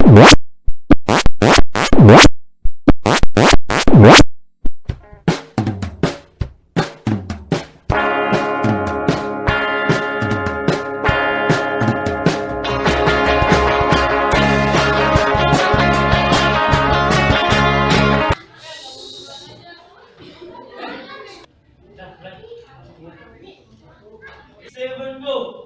Seven go.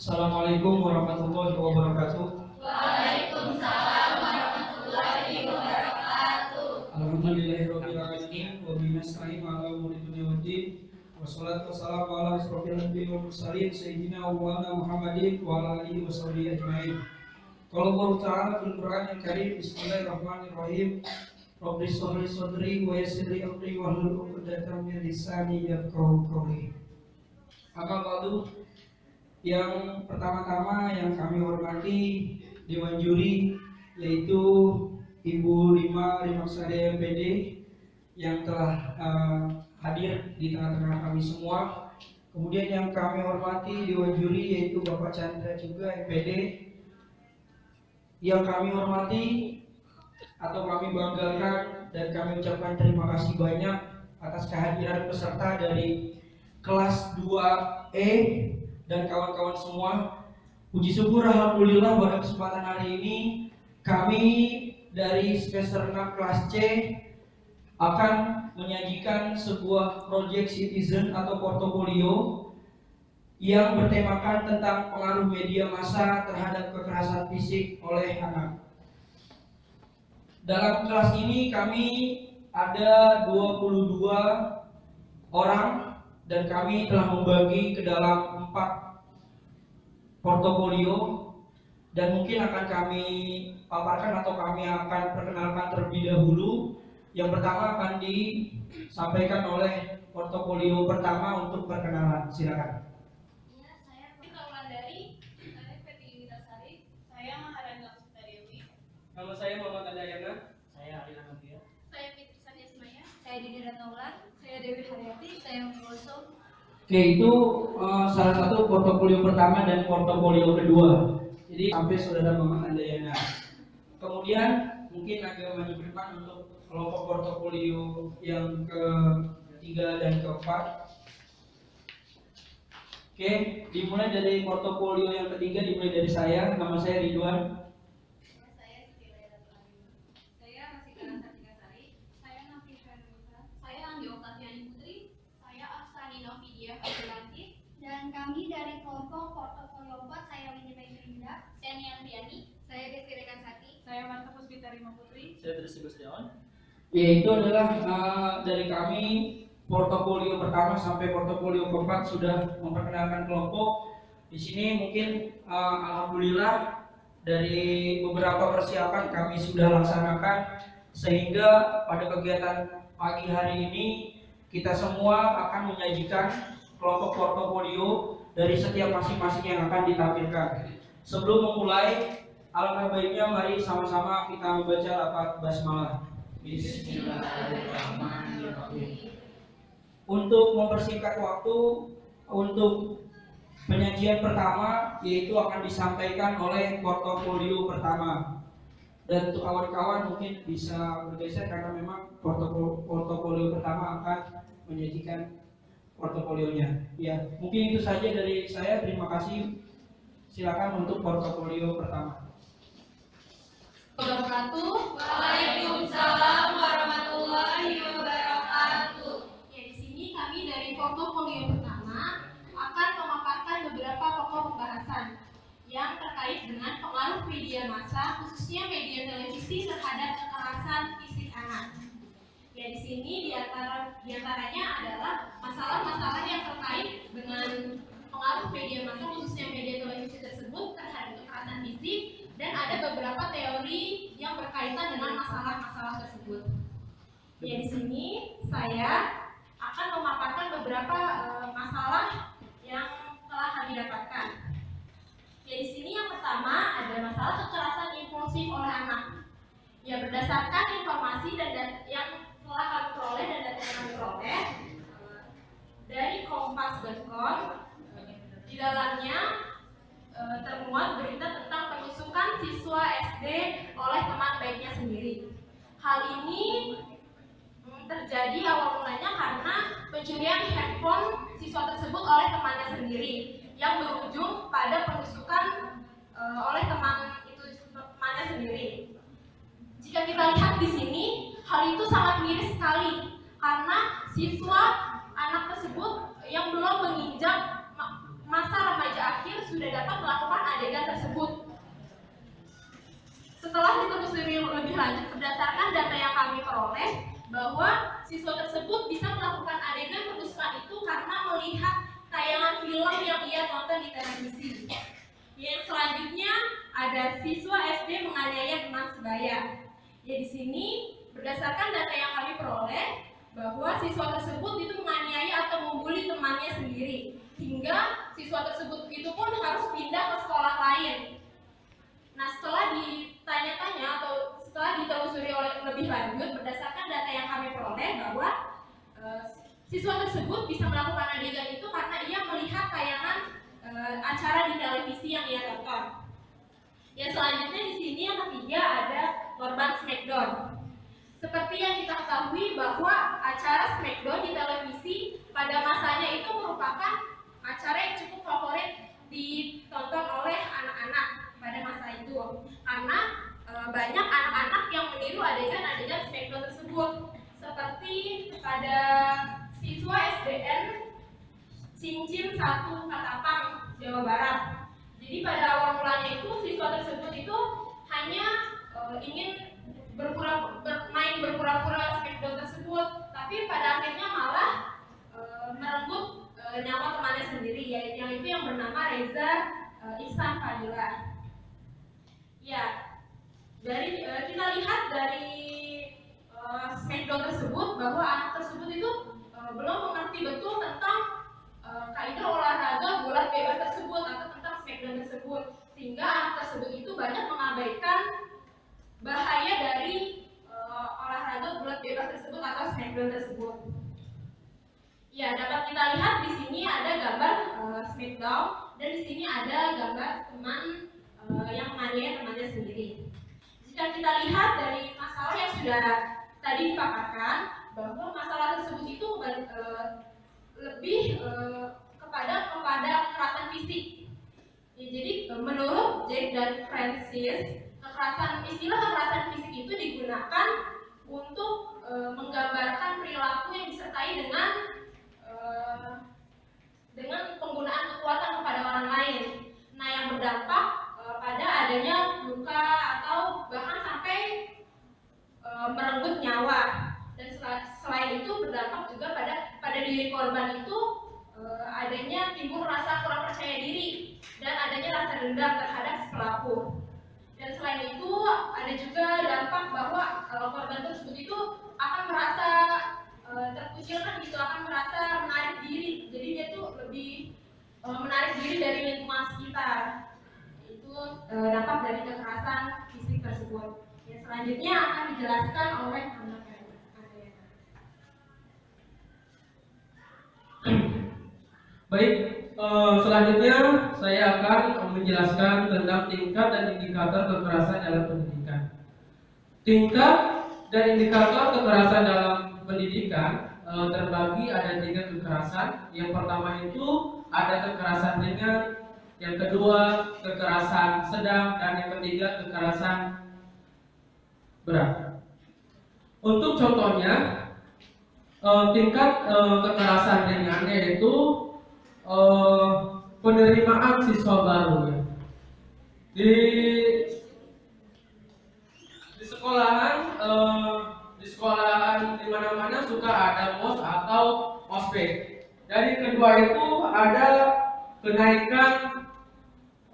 Assalamualaikum warahmatullahi wabarakatuh. Waalaikumsalam warahmatullahi wabarakatuh. Alhamdulillahirabbil alamin wa bihi nasta'in ala umuri dunya waddin. Wassalatu wassalamu ala asyrofil anbiya'i wal mursalin sayyidina wa maulana Muhammadin wa ala alihi washabihi ajmain. Qala Allah ta'ala fil Qur'anil Karim, bismillahirrahmanirrahim. Rabbi shrah li sadri wa yassir li amri wahlul 'uqdatam min lisani yafqahu qawli. Amma ba'du. Yang pertama-tama yang kami hormati Dewan Juri, yaitu Ibu Rima Rimaksari MPD yang telah hadir di tengah-tengah kami semua. Kemudian yang kami hormati Dewan Juri yaitu Bapak Chandra juga MPD. Yang kami hormati atau kami banggakan dan kami ucapkan terima kasih banyak atas kehadiran peserta dari kelas 2E dan kawan-kawan semua. Puji syukur alhamdulillah pada kesempatan hari ini kami dari semester 6 kelas C akan menyajikan sebuah project citizen atau portofolio yang bertemakan tentang pengaruh media massa terhadap kekerasan fisik oleh anak. Dalam kelas ini kami ada 22 orang dan kami telah membagi ke dalam 4 portofolio dan mungkin akan kami paparkan atau kami akan perkenalkan terlebih dahulu. Yang pertama akan disampaikan oleh portofolio pertama untuk perkenalan. Silakan. Ya, saya Kaulandari, saya Peti Witasari, saya Maharani Sutardewi. Nama saya Muhammad Adayana. Saya Arina Novia. Saya Fitri Sanyasmaya. Saya Dini Ratnaulan, saya Dewi Haryati, saya Mengulso. Oke, itu salah satu portofolio pertama dan portofolio kedua. Jadi sampai saudara Muhammad Adayana. Kemudian mungkin agak maju ke depan untuk kelompok portofolio yang ketiga dan keempat. Oke, dimulai dari portofolio yang ketiga, dimulai dari saya. Nama saya Ridwan. Saya Siti Laila. Saya Masih Sartika Sari, Saya Nafisa Nursa. Saya Anggi Oktaviani Putri. Saya Afsani Novidia Abdulanti. Dan kami dari kelompok portofolio 4, saya Winnie Pengrinda, saya Nian Riani, saya Desi Rekan Sati, Saya Marta Puspita Rima Putri. Saya Trisy Gustiawan. Yaitu adalah dari kami portofolio pertama sampai portofolio keempat sudah memperkenalkan kelompok. Di sini mungkin alhamdulillah dari beberapa persiapan kami sudah laksanakan, sehingga pada kegiatan pagi hari ini kita semua akan menyajikan kelompok portofolio dari setiap masing-masing yang akan ditampilkan. Sebelum memulai, alangkah baiknya mari sama-sama kita membaca lafaz basmalah. Bismillahirrahmanirrahim. Untuk mempersingkat waktu, untuk penyajian pertama yaitu akan disampaikan oleh portofolio pertama. Dan untuk kawan-kawan mungkin bisa bergeser karena memang portofolio pertama akan menyajikan portofolionya. Ya, mungkin itu saja dari saya. Terima kasih. Silakan untuk portofolio pertama. Waalaikumsalam warahmatullahi wabarakatuh. Ya, di sini kami dari portofolio pertama akan memaparkan beberapa pokok pembahasan yang terkait dengan pengaruh media massa, khususnya media televisi terhadap kekerasan fisik anak. Ya, di sini diantaranya adalah masalah-masalah yang terkait dengan pengaruh media massa, khususnya media televisi tersebut terhadap kekerasan fisik. Dan ada beberapa teori yang berkaitan dengan masalah-masalah tersebut. Ya, di sini saya akan memaparkan beberapa masalah yang telah kami dapatkan. Ya, di sini yang pertama ada masalah kekerasan impulsif oleh anak. Ya, berdasarkan informasi dan yang telah kami peroleh dan data yang kami peroleh dari kompas.com, di dalamnya termuat berita tentang penusukan siswa SD oleh teman baiknya sendiri. Hal ini terjadi awal mulanya karena pencurian handphone siswa tersebut oleh temannya sendiri, yang berujung pada penusukan oleh temannya sendiri. Jika kita lihat di sini, hal itu sangat miris sekali karena siswa anak tersebut yang belum menginjak masa remaja akhir sudah dapat melakukan adegan tersebut. Setelah ditelusuri lebih lanjut berdasarkan data yang kami peroleh, bahwa siswa tersebut bisa melakukan adegan penusukan itu karena melihat tayangan film yang ia tonton di televisi. Yang selanjutnya ada siswa SD menganiaya teman sebaya. Ya, di sini berdasarkan data yang kami peroleh, bahwa siswa tersebut itu menganiaya atau membuli temannya sendiri, hingga siswa tersebut itu pun harus pindah ke sekolah lain. Nah, setelah ditanya-tanya atau setelah ditelusuri oleh lebih lanjut berdasarkan data yang kami peroleh, bahwa siswa tersebut bisa melakukan adegan itu karena ia melihat tayangan acara di televisi yang ia tonton. Yang selanjutnya di sini yang ketiga ada korban Smackdown. Seperti yang kita ketahui bahwa acara Smackdown di televisi pada masanya itu merupakan acara yang cukup favorit ditonton oleh anak-anak pada masa itu, karena banyak anak-anak yang meniru adegan-adegan Smackdown tersebut, seperti pada siswa SDN Cincin 1 Katapang, Jawa Barat. Jadi pada awal mulanya itu siswa tersebut itu hanya ingin bermain berpura-pura Smackdown tersebut, tapi pada akhirnya malah merenggut nyawa temannya sendiri, yang itu yang bernama Reza Ihsan Fadila. Ya, dari kita lihat dari Smackdown tersebut bahwa anak tersebut itu belum mengerti betul tentang kaidah olahraga bola bebas tersebut atau tentang Smackdown tersebut, sehingga anak tersebut itu banyak mengabaikan bahaya dari olahraga bola bebas tersebut atau Smackdown tersebut. Ya, dapat kita lihat di sini ada gambar Smackdown dan di sini ada gambar teman yang menganiaya temannya sendiri. Jika kita lihat dari masalah yang sudah tadi dipaparkan, bahwa masalah tersebut itu lebih kepada kekerasan fisik. Ya, jadi menurut Jack dan Francis, istilah kekerasan fisik itu digunakan untuk menggambarkan perilaku yang disertai dengan penggunaan kekuatan kepada orang lain. Nah, yang berdampak pada adanya luka atau bahkan sampai merenggut nyawa. Dan selain itu berdampak juga pada diri korban itu adanya timbul rasa kurang percaya diri dan adanya rasa dendam terhadap si pelaku. Dan selain itu ada juga dampak bahwa korban tersebut itu akan merasa terkucilkan gitu, akan merasa menarik diri. Jadi dia tuh lebih menarik diri dari lingkungan sekitar. Itu dampak dari kekerasan fisik tersebut. Ya, selanjutnya akan dijelaskan oleh anak Adriana. Baik, selanjutnya saya akan menjelaskan tentang tingkat dan indikator kekerasan dalam pendidikan. Tingkat dan indikator kekerasan dalam pendidikan terbagi ada 3 kekerasan. Yang pertama itu ada kekerasan ringan, yang kedua kekerasan sedang, dan yang ketiga kekerasan berat. Untuk contohnya, tingkat kekerasan ringan yaitu penerimaan siswa baru ya. Di sekolahan di mana-mana suka ada MOS atau ospek. Dan kedua itu ada kenaikan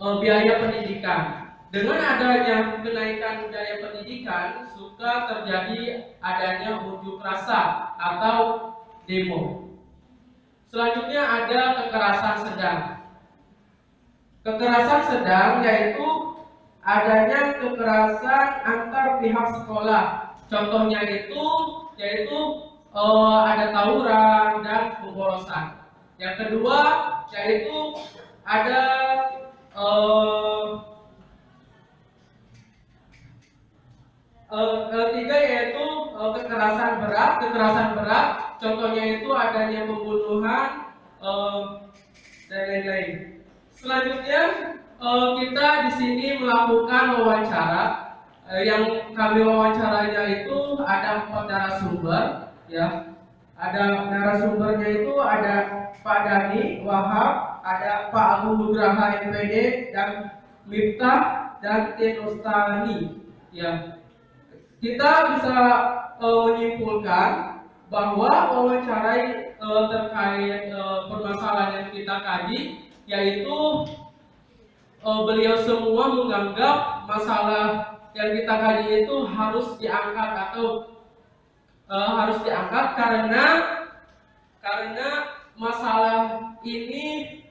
biaya pendidikan. Dengan adanya kenaikan biaya pendidikan suka terjadi adanya unjuk rasa atau demo. Selanjutnya ada kekerasan sedang. Kekerasan sedang yaitu adanya kekerasan antar pihak sekolah. Contohnya itu yaitu ada tawuran dan pemborosan. Yang kedua yaitu ada ketiga yaitu kekerasan berat. Kekerasan berat contohnya itu adanya pembunuhan dan lain-lain. Selanjutnya kita di sini melakukan wawancara. Yang kami wawancaranya itu ada 4 narasumber, ya. Ada narasumbernya itu ada Pak Dani Wahab, ada Pak Agung Nugraha MPD, dan Miftah dan Tenostani, ya. Kita bisa menyimpulkan bahwa wawancarai terkait permasalahan yang kita kaji, yaitu beliau semua menganggap masalah yang kita kaji itu harus diangkat atau harus diangkat karena masalah ini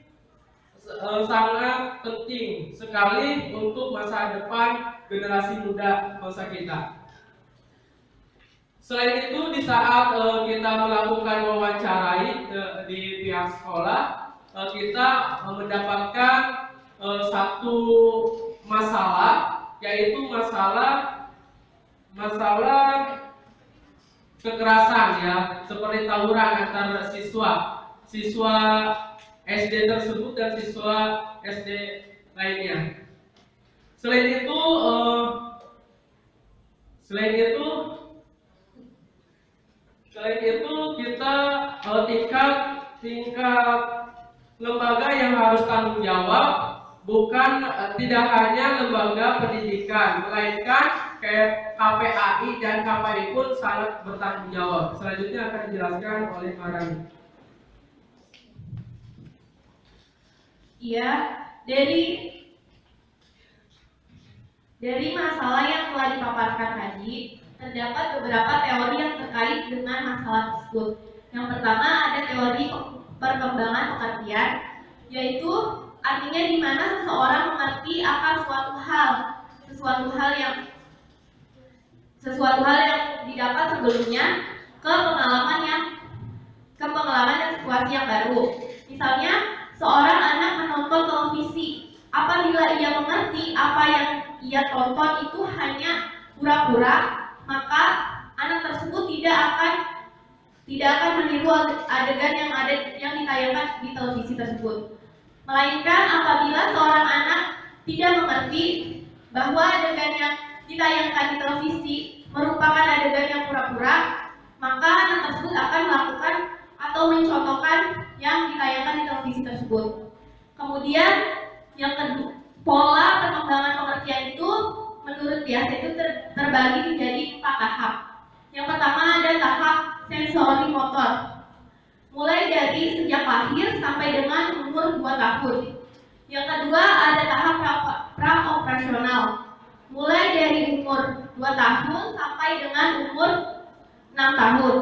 sangat penting sekali untuk masa depan generasi muda bangsa kita. Selain itu, di saat kita melakukan wawancarai di pihak sekolah, kita mendapatkan satu masalah, yaitu masalah kekerasan, ya, seperti tawuran antara siswa SD tersebut dan siswa SD lainnya. Selain itu kita tingkat lembaga yang harus tanggung jawab, bukan tidak hanya lembaga pendidikan, melainkan kayak KPAI dan KPI pun sangat bertanggung jawab. Selanjutnya akan dijelaskan oleh Marani. Iya, dari masalah yang telah dipaparkan tadi, terdapat beberapa teori yang terkait dengan masalah tersebut. Yang pertama ada teori perkembangan pengertian, yaitu artinya di mana seseorang mengerti akan sesuatu hal yang didapat sebelumnya ke pengalaman dan situasi yang baru. Misalnya, seorang anak menonton televisi. Apabila ia mengerti apa yang ia tonton itu hanya pura-pura, maka anak tersebut tidak akan meniru adegan yang ditayangkan di televisi tersebut. Melainkan apabila seorang anak tidak mengerti bahwa adegan yang ditayangkan di televisi merupakan adegan yang pura-pura, maka anak tersebut akan melakukan atau mencontohkan yang ditayangkan di televisi tersebut. Kemudian yang kedua, pola perkembangan pengertian itu menurut Bias itu terbagi menjadi 4 tahap. Yang pertama ada tahap sensori motor, mulai dari sejak lahir sampai dengan umur 2 tahun. Yang kedua ada tahap pra-operasional, umur 2 tahun sampai dengan umur 6 tahun.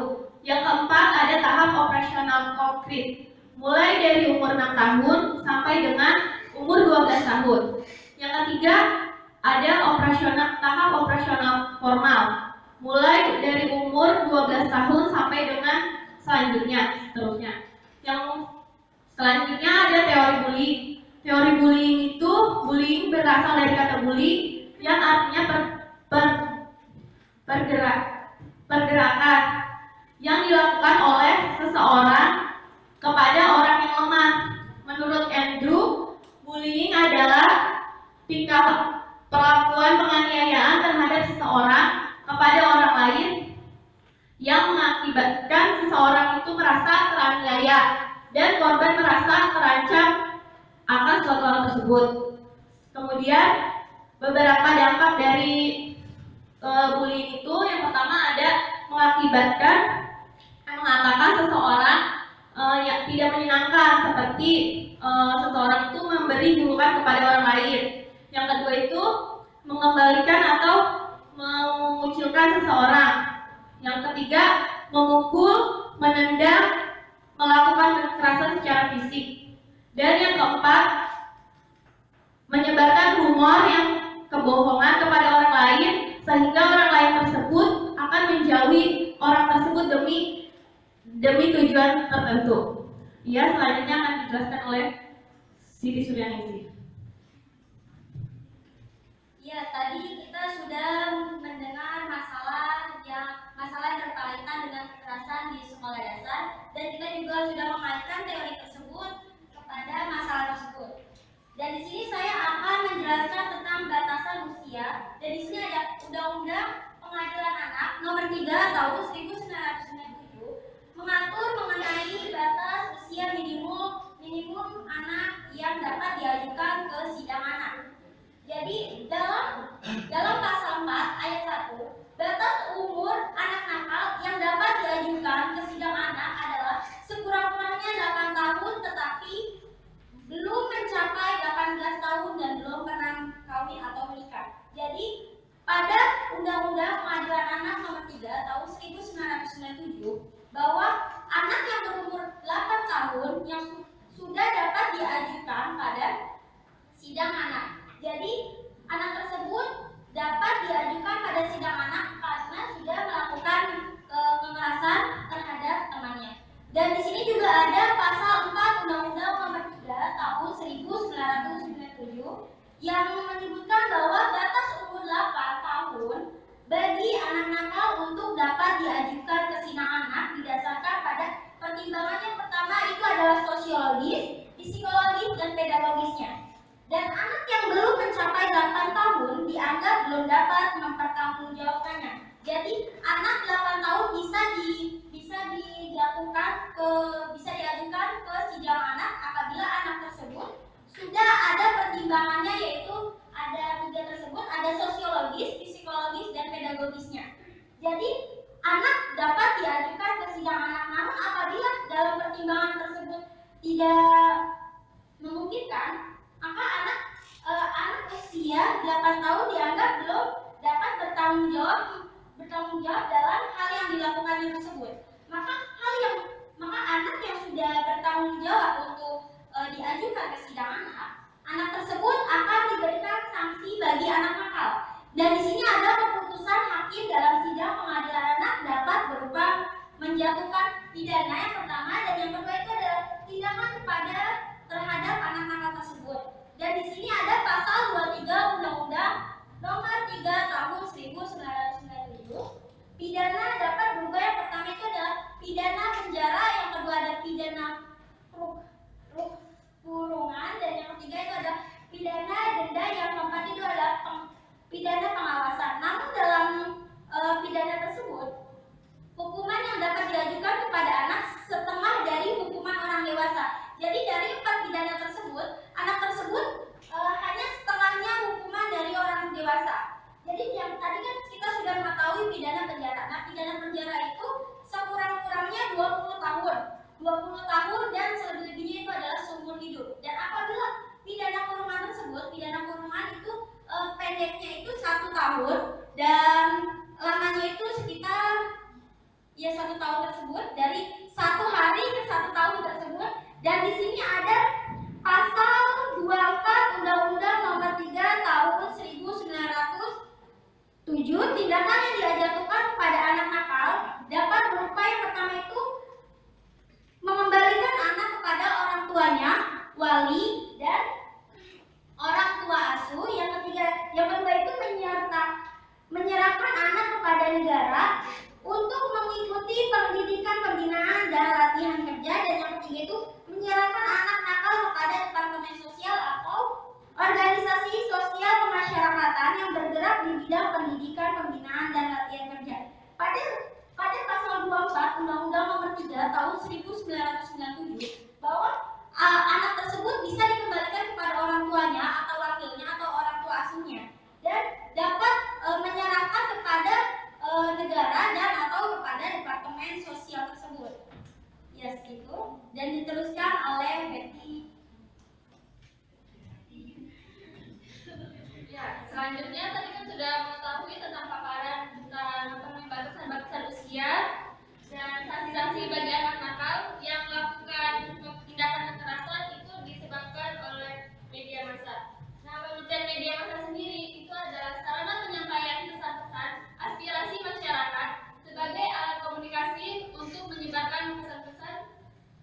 Yang keempat ada tahap operasional konkret, mulai dari umur 6 tahun sampai dengan umur 12 tahun. Yang ketiga ada tahap operasional formal, mulai dari umur 12 tahun sampai dengan seterusnya. Yang selanjutnya ada teori bullying. Teori bullying itu, bullying berasal dari kata bully yang artinya pergerakan yang dilakukan oleh seseorang kepada orang yang lemah. Menurut Andrew, bullying adalah tingkah perlakuan penganiayaan terhadap seseorang kepada orang lain yang mengakibatkan seseorang itu merasa teraniaya dan korban merasa terancam akan suatu hal tersebut. Kemudian beberapa dampak dari bullying itu, yang pertama ada mengatakan seseorang yang tidak menyenangkan, seperti seseorang itu memberi julukan kepada orang lain. Yang kedua itu mengembalikan atau mengucilkan seseorang. Yang ketiga memukul, menendang, melakukan kekerasan secara fisik. Dan yang keempat menyebarkan rumor yang kebohongan kepada orang lain sehingga orang lain tersebut akan menjauhi orang tersebut demi tujuan tertentu. Ya, selanjutnya akan dijelaskan oleh Siti Suryaningsih. Ya, tadi kita sudah mendengar masalah yang berkaitan dengan kekerasan di sekolah dasar, dan kita juga sudah mengaitkan teori tersebut kepada masalah tersebut. Dan di sini saya akan menjelaskan tentang batasan usia. Dan di sini ada Undang-Undang Pengadilan Anak Nomor 3 Tahun 1997 mengatur mengenai batas usia minimum anak yang dapat diajukan ke sidang anak. Jadi dalam pasal 4 ayat 1, batas umur anak nakal yang dapat diajukan ke sidang anak adalah sekurang-kurangnya 8 tahun tetapi belum mencapai 18 tahun dan belum pernah kawin atau menikah. Jadi pada Undang-Undang Pengadilan Anak Nomor 3 Tahun 1997 bahwa anak yang berumur 8 tahun yang sudah dapat diajukan pada sidang anak. Jadi anak tersebut dapat diajukan pada sidang anak karena sudah melakukan kekerasan terhadap temannya. Dan di sini juga ada pasal 4 Undang-Undang Nomor 3 Tahun 1997 yang menyebutkan bahwa batas umur 8 tahun bagi anak nakal untuk dapat diajukan ke sidang anak didasarkan pada pertimbangan yang pertama itu adalah sosiologis, psikologis, dan pedagogisnya. Dan anak yang belum mencapai 8 tahun dianggap belum dapat mempertanggungjawabkannya. Jadi anak 8 tahun bisa diajukan ke sidang anak apabila anak tersebut sudah ada pertimbangannya, yaitu ada 3 tersebut, ada sosiologis, psikologis, dan pedagogisnya. Jadi anak dapat diajukan ke sidang anak, namun apabila dalam pertimbangan tersebut tidak memungkinkan, maka anak usia 8 tahun dianggap belum dapat bertanggung jawab dalam hal yang dilakukannya tersebut. Maka anak yang sudah bertanggung jawab untuk diajukan ke sidang anak tersebut akan diberikan sanksi bagi anak nakal. Dan di sini ada keputusan hakim dalam sidang pengadilan anak dapat berupa menjatuhkan pidana yang pertama, dan yang kedua itu adalah tindakan terhadap anak nakal tersebut. Dan di sini ada pasal 23 Undang-Undang Nomor 3 Tahun 1997. Pidana dapat berubah, yang pertama itu adalah pidana penjara, yang kedua ada pidana kurungan, dan yang ketiga itu ada pidana denda, yang keempat itu adalah pidana pengawasan. Namun dalam pidana tersebut, hukuman yang dapat diajukan kepada anak setengah dari hukuman orang dewasa. Jadi dari 4 pidana tersebut, anak tersebut hanya setengahnya hukuman dari orang dewasa. Jadi yang tadi kan kita sudah mengetahui pidana penjara. Nah, pidana penjara itu sekurang-kurangnya 20 tahun. 20 tahun dan selebih-lebihnya itu adalah seumur hidup. Dan apabila pidana kurungan tersebut, pidana kurungan itu pendeknya itu 1 tahun dan lamanya itu sekitar ya 1 tahun tersebut, dari 1 hari ke 1 tahun tersebut. Dan di sini ada pasal 24 Undang-Undang Nomor 3 Tahun 1907, tindakan yang dijatuhkan kepada anak nakal dapat berupa yang pertama itu mengembalikan anak kepada orang tuanya, wali, dan orang tua asuh. Yang kedua itu menyerahkan anak kepada negara untuk mengikuti pendidikan pembinaan dan latihan kerja. Dan yang ketiga itu menyerahkan anak nakal kepada Departemen Sosial atau organisasi sosial kemasyarakatan yang bergerak di bidang pendidikan pembinaan dan latihan kerja. Pada pasal 24 Undang-Undang Nomor 3 Tahun 1997 bahwa anak tersebut bisa dikembalikan kepada orang tuanya atau wakilnya atau orang tua asuhnya, dan dapat menyerahkan kepada negara dan atau kepada Departemen Sosial tersebut. Yes, itu. Dan diteruskan oleh Betty. Ya, selanjutnya tadi kan sudah mengetahui tentang paparan tentang batasan usia dan sanksi-sanksi bagi anak nakal yang melakukan tindakan kekerasan itu disebabkan oleh media massa. Nah, pengertian media massa sendiri itu adalah sarana penyampaian pesan-pesan aspirasi masyarakat sebagai alat komunikasi untuk menyebarkan pesan-pesan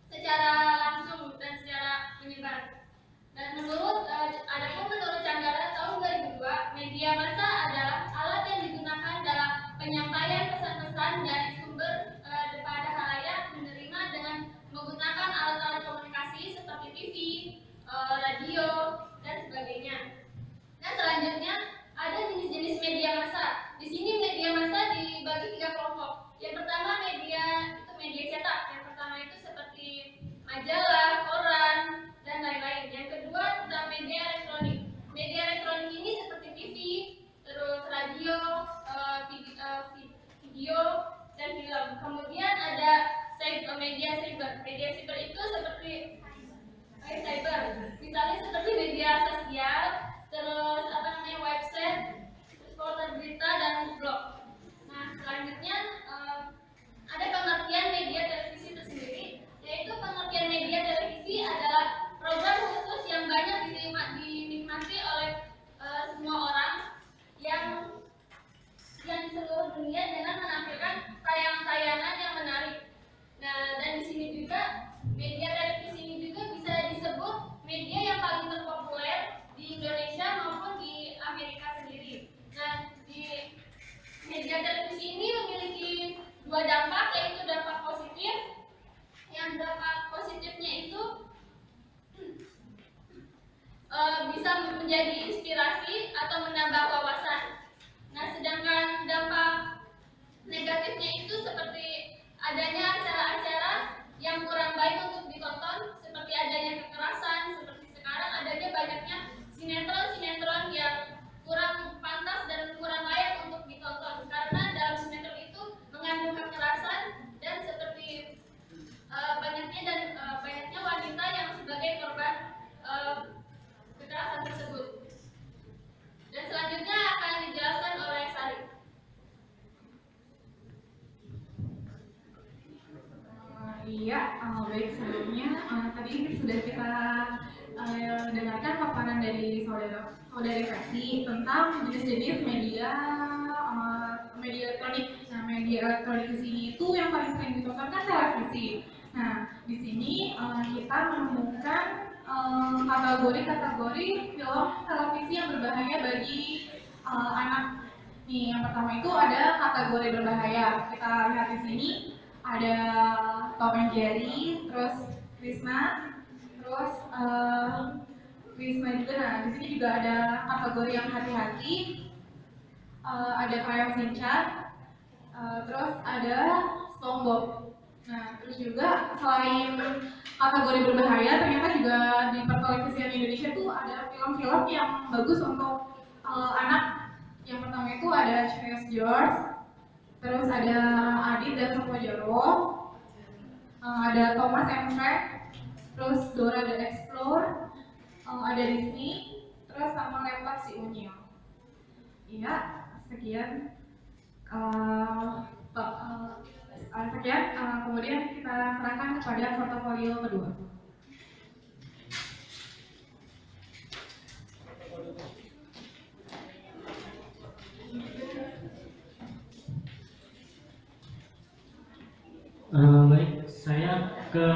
secara langsung dan secara menyebar. Dan menurut Canggara tahun 2002, media massa adalah alat yang digunakan dalam penyampaian pesan-pesan dari sumber kepada halayak menerima dengan menggunakan alat-alat komunikasi seperti TV, radio, dan sebagainya. Nah, selanjutnya ada jenis-jenis media massa. Di sini media massa dibagi 3 kelompok. Yang pertama media cetak. Yang pertama itu seperti majalah, koran, dan lain-lain. Yang kedua tentang media elektronik. Media elektronik ini seperti TV, terus radio, video, dan film. Kemudian ada media cyber. Media cyber itu seperti cyber, misalnya seperti media sosial, terus website, terus portal berita, dan blog. Nah, selanjutnya ada pengertian media televisi tersendiri, yaitu pengertian media televisi adalah program khusus yang banyak dinikmati oleh semua orang yang di seluruh dunia dengan menampilkan tayangan-tayangan yang menarik. Nah, dan di sini juga media televisi ini juga bisa disebut media yang paling terpopuler di Indonesia maupun di Amerika sendiri. Nah, di media televisi ini memiliki 2 dampak, yaitu dampak positif. Yang dampak positifnya itu bisa menjadi inspirasi atau menambah wawasan. Nah, sedangkan dampak negatifnya itu seperti adanya acara-acara yang kurang baik untuk ditonton, seperti adanya kekerasan, seperti sekarang adanya banyaknya sinetron-sinetron yang kurang pantas dan kurang layak untuk ditonton, karena dalam sinetron itu mengandung kekerasan dan seperti banyaknya wanita yang sebagai korban kekerasan tersebut. Dan selanjutnya akan dijelaskan oleh Sari. Baik, sebelumnya tadi sudah kita dengarkan paparan dari saudari Fetty tentang jenis-jenis media elektronik. Nah, media elektronik di sini itu yang paling sering ditonton kan televisi. Nah, di sini kita menemukan kategori-kategori film televisi yang berbahaya bagi anak. Nih, yang pertama itu ada kategori berbahaya. Kita lihat di sini ada Tom and Jerry, terus Krishna, terus Krishna juga. Nah, di sini juga ada kategori yang hati-hati, ada Crayon Shinchan, terus ada SpongeBob. Nah, terus juga selain kategori berbahaya, ternyata juga di pertelevisian Indonesia tuh ada film-film yang bagus untuk anak. Yang pertama itu ada Curious George, terus ada Adit dan Sukmajaro, ada Thomas and Friends, terus Dora the Explorer, ada Disney, terus sama Lempar si Unyil. Iya, Sekian. Kemudian kita serahkan kepada portofolio kedua. Baik,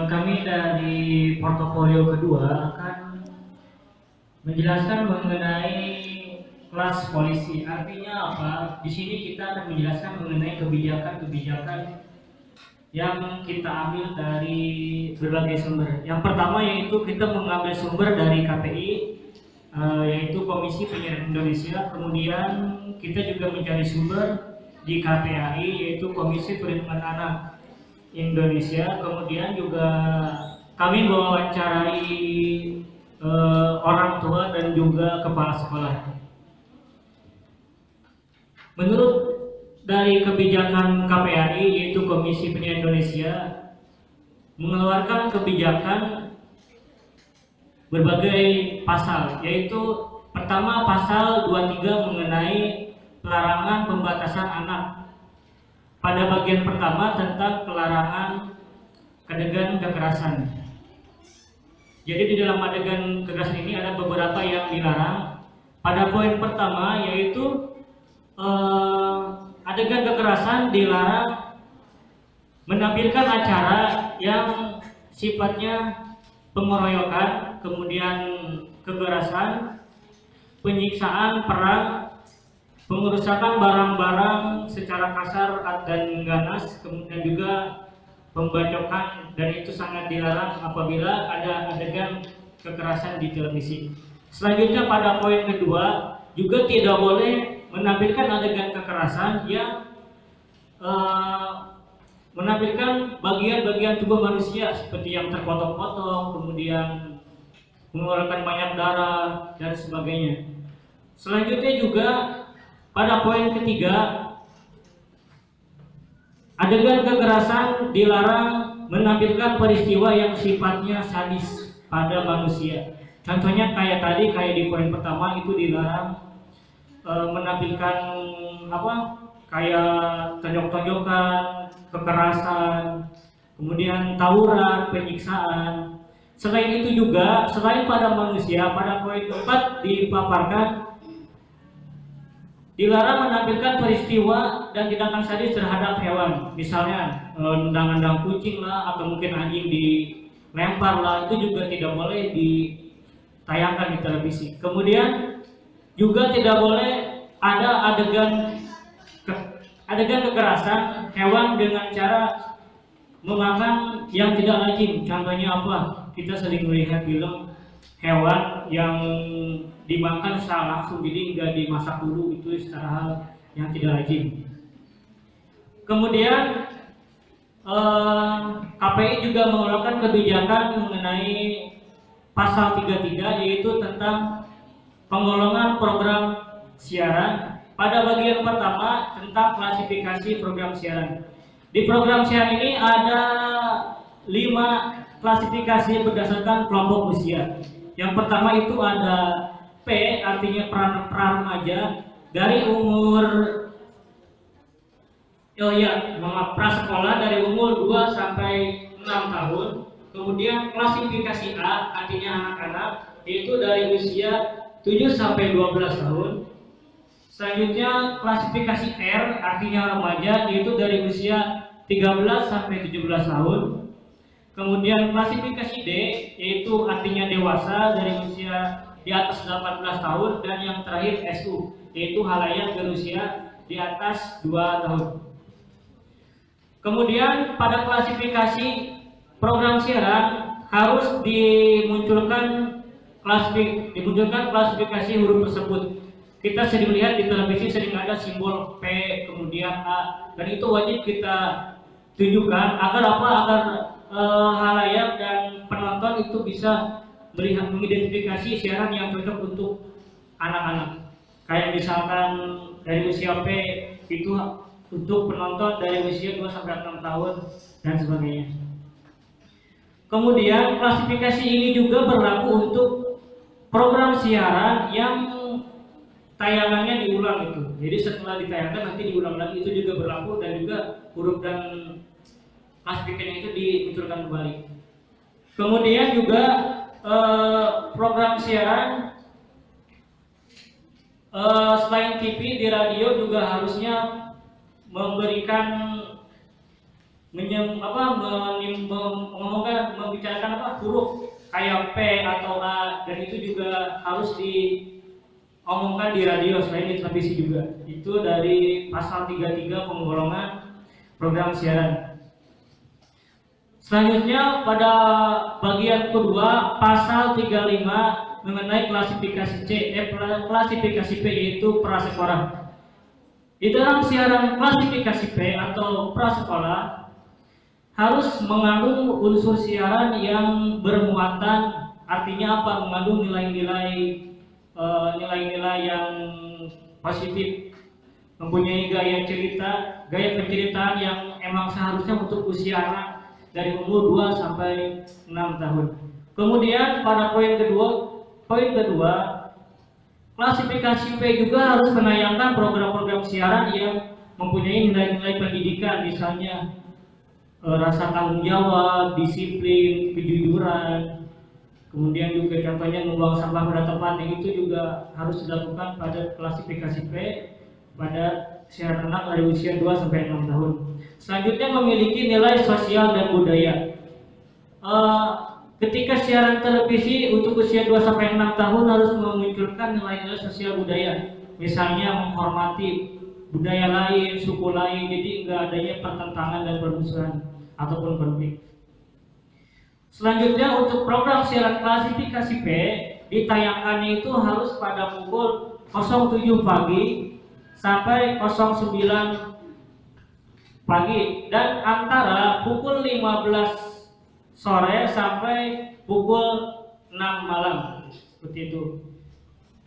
kami dari portofolio kedua akan menjelaskan mengenai kelas polisi. Artinya apa? Di sini kita akan menjelaskan mengenai kebijakan-kebijakan yang kita ambil dari berbagai sumber. Yang pertama yaitu kita mengambil sumber dari KPI, yaitu Komisi Penyiaran Indonesia. Kemudian kita juga mencari sumber di KPAI, yaitu Komisi Perlindungan Anak Indonesia. Kemudian juga kami mewawancarai orang tua dan juga kepala sekolah. Menurut dari kebijakan KPAI, yaitu Komisi Penyiaran Indonesia, mengeluarkan kebijakan berbagai pasal, yaitu pertama pasal 23 mengenai pelarangan pembatasan anak. Pada bagian pertama tentang pelarangan adegan kekerasan. Jadi di dalam adegan kekerasan ini ada beberapa yang dilarang. Pada poin pertama yaitu adegan kekerasan dilarang menampilkan acara yang sifatnya pengeroyokan, kemudian kekerasan, penyiksaan, perang, pengerusakan barang-barang secara kasar dan ganas, kemudian juga pembacokan, dan itu sangat dilarang apabila ada adegan kekerasan di televisi. Selanjutnya pada poin kedua juga tidak boleh menampilkan adegan kekerasan yang menampilkan bagian-bagian tubuh manusia seperti yang terpotong-potong, kemudian mengeluarkan banyak darah dan sebagainya. Selanjutnya juga pada poin ketiga, adegan kekerasan dilarang menampilkan peristiwa yang sifatnya sadis pada manusia. Contohnya kayak tadi, kayak di poin pertama itu dilarang menampilkan kayak tonjok-tonjokan, kekerasan, kemudian tawuran, penyiksaan. Selain itu juga, selain pada manusia, pada poin keempat dipaparkan dilarang menampilkan peristiwa dan tindakan sadis terhadap hewan, misalnya nendang-nendang kucing lah, atau mungkin anjing dilempar lah, itu juga tidak boleh ditayangkan di televisi. Kemudian juga tidak boleh ada adegan kekerasan hewan dengan cara memakan yang tidak lazim. Contohnya apa? Kita sering melihat film hewan yang dimakan secara langsung, jadi nggak dimasak dulu, itu secara hal yang tidak lazim. Kemudian KPI juga mengeluarkan kebijakan mengenai pasal 33, yaitu tentang penggolongan program siaran. Pada bagian pertama tentang klasifikasi program siaran. Di program siaran ini ada 5 klasifikasi berdasarkan kelompok usia. Yang pertama itu ada P, artinya pra-remaja, dari umur prasekolah dari umur 2 sampai 6 tahun. Kemudian klasifikasi A, artinya anak-anak, yaitu dari usia 7 sampai 12 tahun. Selanjutnya klasifikasi R, artinya remaja, yaitu dari usia 13 sampai 17 tahun. Kemudian klasifikasi D, yaitu artinya dewasa, dari usia di atas 18 tahun, dan yang terakhir SU, yaitu halayak berusia di atas 2 tahun. Kemudian pada klasifikasi program siaran harus dimunculkan klasifikasi huruf tersebut. Kita sering melihat di televisi sering ada simbol P kemudian A, dan itu wajib kita tunjukkan agar halayak dan penonton itu bisa melihat, mengidentifikasi siaran yang cocok untuk anak-anak. Kayak misalkan dari usia P itu untuk penonton dari usia 2 sampai 6 tahun dan sebagainya. Kemudian klasifikasi ini juga berlaku untuk program siaran yang tayangannya diulang itu. Jadi setelah ditayangkan nanti diulang lagi, itu juga berlaku, dan juga huruf dan klasifikasinya itu dimunculkan kembali. Kemudian juga program siaran selain TV, di radio juga harusnya memberikan membicarakan huruf kayak P atau A, dan itu juga harus diomongkan di radio selain di televisi juga. Itu dari pasal 33 penggolongan program siaran. Selanjutnya pada bagian kedua pasal 35 mengenai klasifikasi C, klasifikasi P yaitu prasekolah. Di dalam siaran klasifikasi P atau prasekolah harus mengandung unsur siaran yang bermuatan, artinya apa? Mengandung nilai-nilai yang positif, mempunyai gaya penceritaan yang emang seharusnya untuk usia anak dari umur 2 sampai 6 tahun. Kemudian pada poin kedua, klasifikasi P juga harus menayangkan program-program siaran yang mempunyai nilai-nilai pendidikan, misalnya rasa tanggung jawab, disiplin, kejujuran, kemudian juga contohnya membuang sampah pada tempatnya, itu juga harus dilakukan pada klasifikasi P pada siaran anak dari usia 2 sampai 6 tahun. Selanjutnya memiliki nilai sosial dan budaya. Ketika siaran televisi untuk usia 2 sampai 6 tahun harus memunculkan nilai-nilai sosial budaya, misalnya menghormati budaya lain, suku lain, jadi enggak adanya pertentangan dan permusuhan ataupun konflik. Selanjutnya untuk program siaran klasifikasi P, ditayangkannya itu harus pada pukul 07 pagi sampai 09 pagi, dan antara pukul 15 sore sampai pukul 6 malam, seperti itu.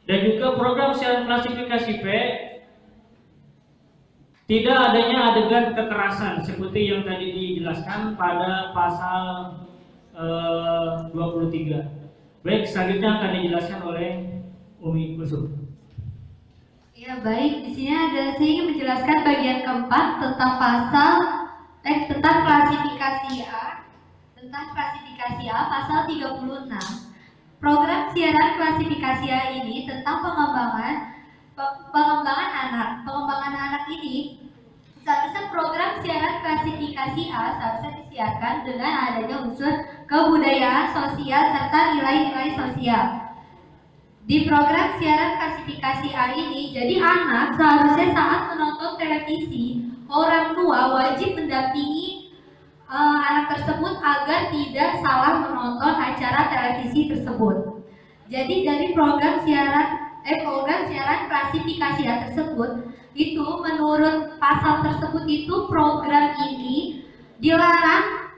Dan juga program siaran klasifikasi P tidak adanya adegan kekerasan seperti yang tadi dijelaskan pada pasal 23. Baik, selanjutnya akan dijelaskan oleh Umi Kulsum. Ya baik, di sini saya ingin menjelaskan bagian keempat tentang tentang klasifikasi A. Tentang klasifikasi A pasal 36. Program siaran klasifikasi A ini tentang pengembangan anak. Pengembangan anak ini seharusnya program siaran klasifikasi A seharusnya disiarkan dengan adanya unsur kebudayaan sosial serta nilai-nilai sosial. Di program siaran klasifikasi A ini, jadi anak seharusnya saat menonton televisi, orang tua wajib mendampingi anak tersebut agar tidak salah menonton acara televisi tersebut. Jadi dari program siaran klasifikasi A tersebut itu menurut pasal tersebut itu program ini dilarang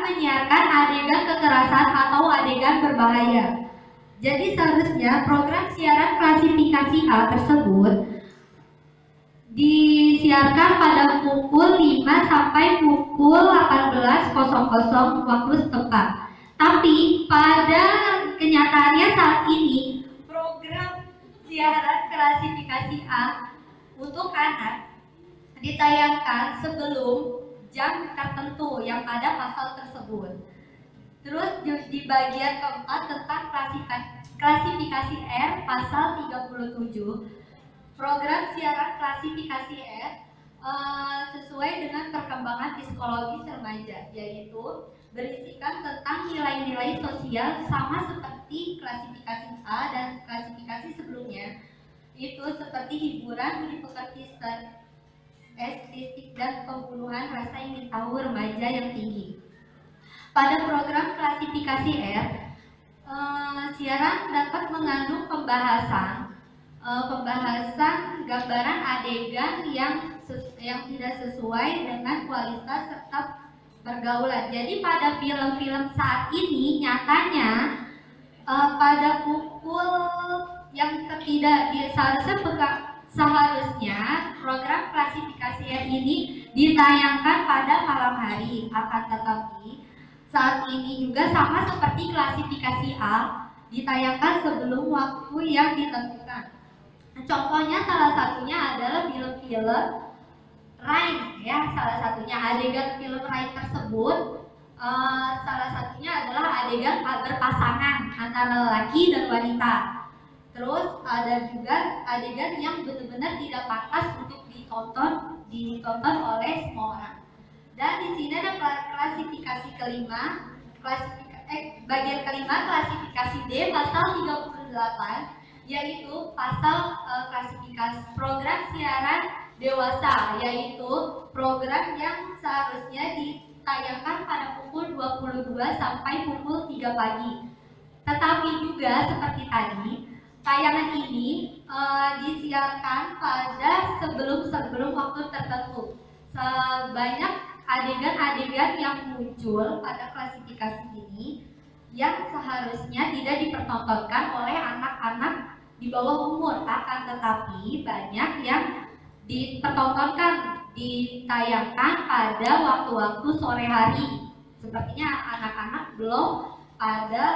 menyiarkan adegan kekerasan atau adegan berbahaya. Jadi seharusnya program siaran klasifikasi A tersebut disiarkan pada pukul 5 sampai pukul 18.00 waktu setempat. Tapi pada kenyataannya saat ini program siaran klasifikasi A untuk anak ditayangkan sebelum jam tertentu yang ada pasal tersebut. Terus di bagian keempat tentang klasifikasi R pasal 37. Program siaran klasifikasi R sesuai dengan perkembangan psikologis remaja, yaitu berisikan tentang nilai-nilai sosial sama seperti klasifikasi A dan klasifikasi sebelumnya, itu seperti hiburan, hipotetis, estetik, dan pembunuhan rasa ingin tahu remaja yang tinggi. Pada program klasifikasi R, siaran dapat mengandung pembahasan gambaran adegan yang tidak sesuai dengan kualitas serta pergaulan. Jadi pada film-film saat ini nyatanya pada pukul yang seharusnya program klasifikasi ini ditayangkan pada malam hari. Akan tetapi saat ini juga sama seperti klasifikasi A, ditayangkan sebelum waktu yang ditentukan. Contohnya salah satunya adalah film-film rhyme ya, salah satunya adegan film rhyme tersebut salah satunya adalah adegan berpasangan antara lelaki dan wanita. Terus ada juga adegan yang benar-benar tidak pantas untuk ditonton oleh semua orang. Dan di sini ada klasifikasi kelima, bagian kelima klasifikasi D pasal 38, yaitu pasal klasifikasi program siaran dewasa, yaitu program yang seharusnya ditayangkan pada pukul 22 sampai pukul 3 pagi. Tetapi juga seperti tadi, tayangan ini disiarkan pada sebelum waktu tertentu. Sebanyak adegan-adegan yang muncul pada klasifikasi ini yang seharusnya tidak dipertontonkan oleh anak-anak di bawah umur, akan tetapi banyak yang dipertontonkan, ditayangkan pada waktu-waktu sore hari. Sepertinya anak-anak belum pada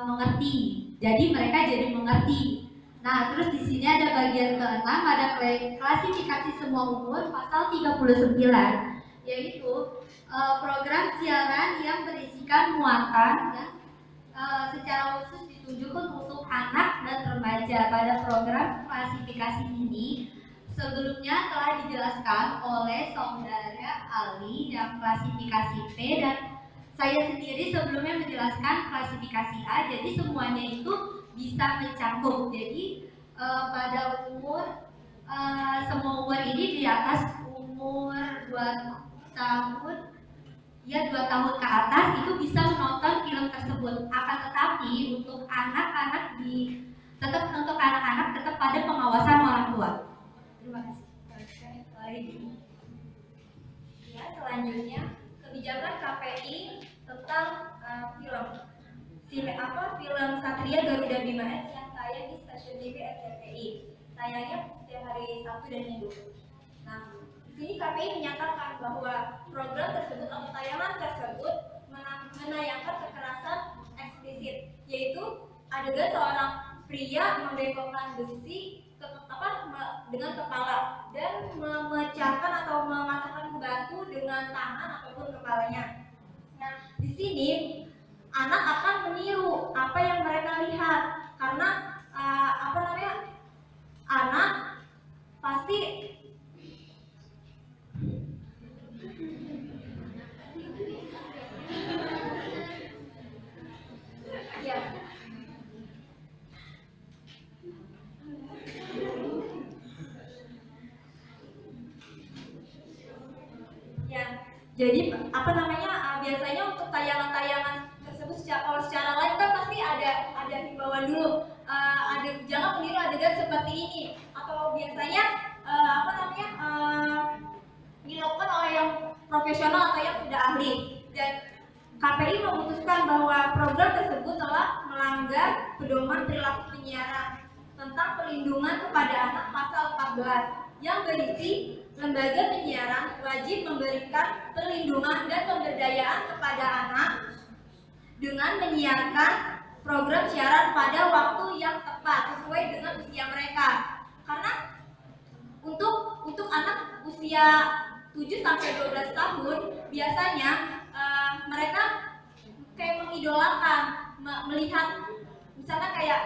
mengerti. Jadi mereka jadi mengerti. Nah, terus di sini ada bagian ke-6, ada klasifikasi semua umur pasal 39, yaitu program siaran yang berisikan muatan yang secara khusus ditujukan untuk anak dan remaja. Pada program klasifikasi ini sebelumnya telah dijelaskan oleh saudara Ali yang klasifikasi P, dan saya sendiri sebelumnya menjelaskan klasifikasi A. Jadi semuanya itu bisa mencakup. Jadi pada umur semua umur ini di atas umur 2 tahun, ya 2 tahun ke atas itu bisa menonton film tersebut. Akan tetapi untuk anak-anak tetap pada pengawasan orang tua. Terima kasih. Ya, selanjutnya kebijakan KPI tentang film. Film Satria Garuda Bima X yang tayang di stasiun TV RCTI. Tayangnya setiap hari Sabtu dan Minggu. Nah, di sini KPI menyatakan bahwa program tersebut atau tayangan tersebut menayangkan kekerasan eksplisit, yaitu adegan seorang pria membengkokkan besi dengan kepala dan memecahkan atau mematahkan batu dengan tangan ataupun kepalanya. Nah, di sini anak akan meniru apa yang mereka lihat, karena anak pasti ya. Jadi biasanya untuk tayangan-tayangan tersebut secara live kan pasti ada himbauan dulu, jangan meniru adegan seperti ini, atau biasanya dilakukan oleh yang profesional atau yang sudah ahli. Dan KPI memutuskan bahwa program tersebut telah melanggar pedoman perilaku penyiaran tentang perlindungan kepada anak pasal 14 yang berisi lembaga penyiaran wajib memberikan perlindungan dan pemberdayaan kepada anak dengan menyiarkan program siaran pada waktu yang tepat sesuai dengan usia mereka. Karena untuk anak usia 7 sampai 12 tahun biasanya mereka kayak mengidolakan melihat misalnya kayak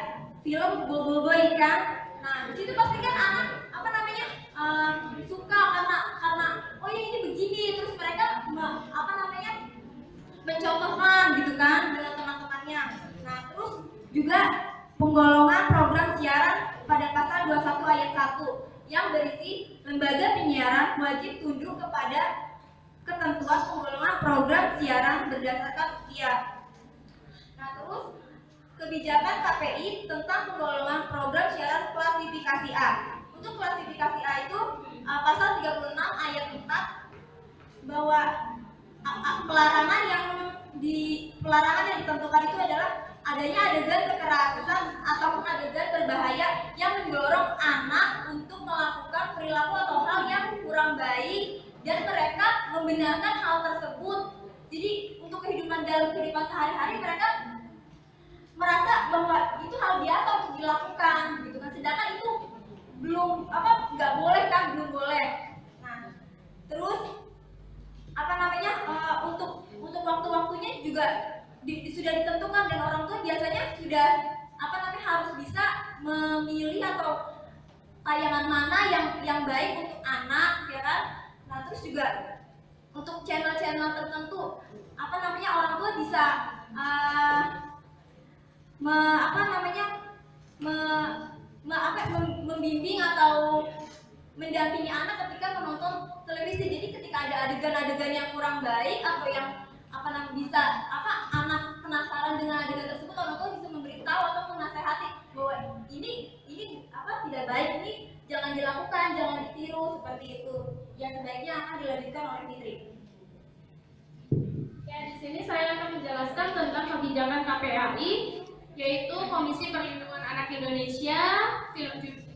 film Bobo ikan. Nah, di situ pasti kan anak suka karena oh ya ini begini, terus mereka mencontohkan gitu kan dengan teman-temannya. Nah, terus juga penggolongan program siaran pada pasal 21 ayat 1 yang berisi lembaga penyiaran wajib tunduk kepada ketentuan penggolongan program siaran berdasarkan usia. Nah, terus kebijakan KPI tentang penggolongan program siaran klasifikasi A. Untuk klasifikasi A itu pasal 36 ayat 4 bahwa pelarangan yang ditentukan itu adalah adanya adegan kekerasan ataupun adegan berbahaya yang mendorong anak untuk melakukan perilaku atau hal yang kurang baik dan mereka membenarkan hal tersebut. Jadi untuk dalam kehidupan sehari-hari mereka merasa bahwa itu hal biasa untuk dilakukan gitu kan, sedangkan itu belum nggak boleh kan, belum boleh. Nah terus untuk waktu-waktunya juga sudah ditentukan, dan orang tua biasanya sudah harus bisa memilih atau tayangan mana yang baik untuk anak, ya kan. Nah terus juga untuk channel-channel tertentu orang tua bisa membimbing atau mendampingi anak ketika menonton televisi. Jadi ketika ada adegan-adegan yang kurang baik atau yang anak penasaran dengan adegan tersebut, orang tua bisa memberitahu atau menasehati bahwa ini tidak baik, ini jangan dilakukan, jangan ditiru, seperti itu. Yang sebaiknya akan dilanjutkan oleh Fitri. Ya, di sini saya akan menjelaskan tentang kebijakan KPAI, yaitu Komisi Perlindungan Anak Indonesia.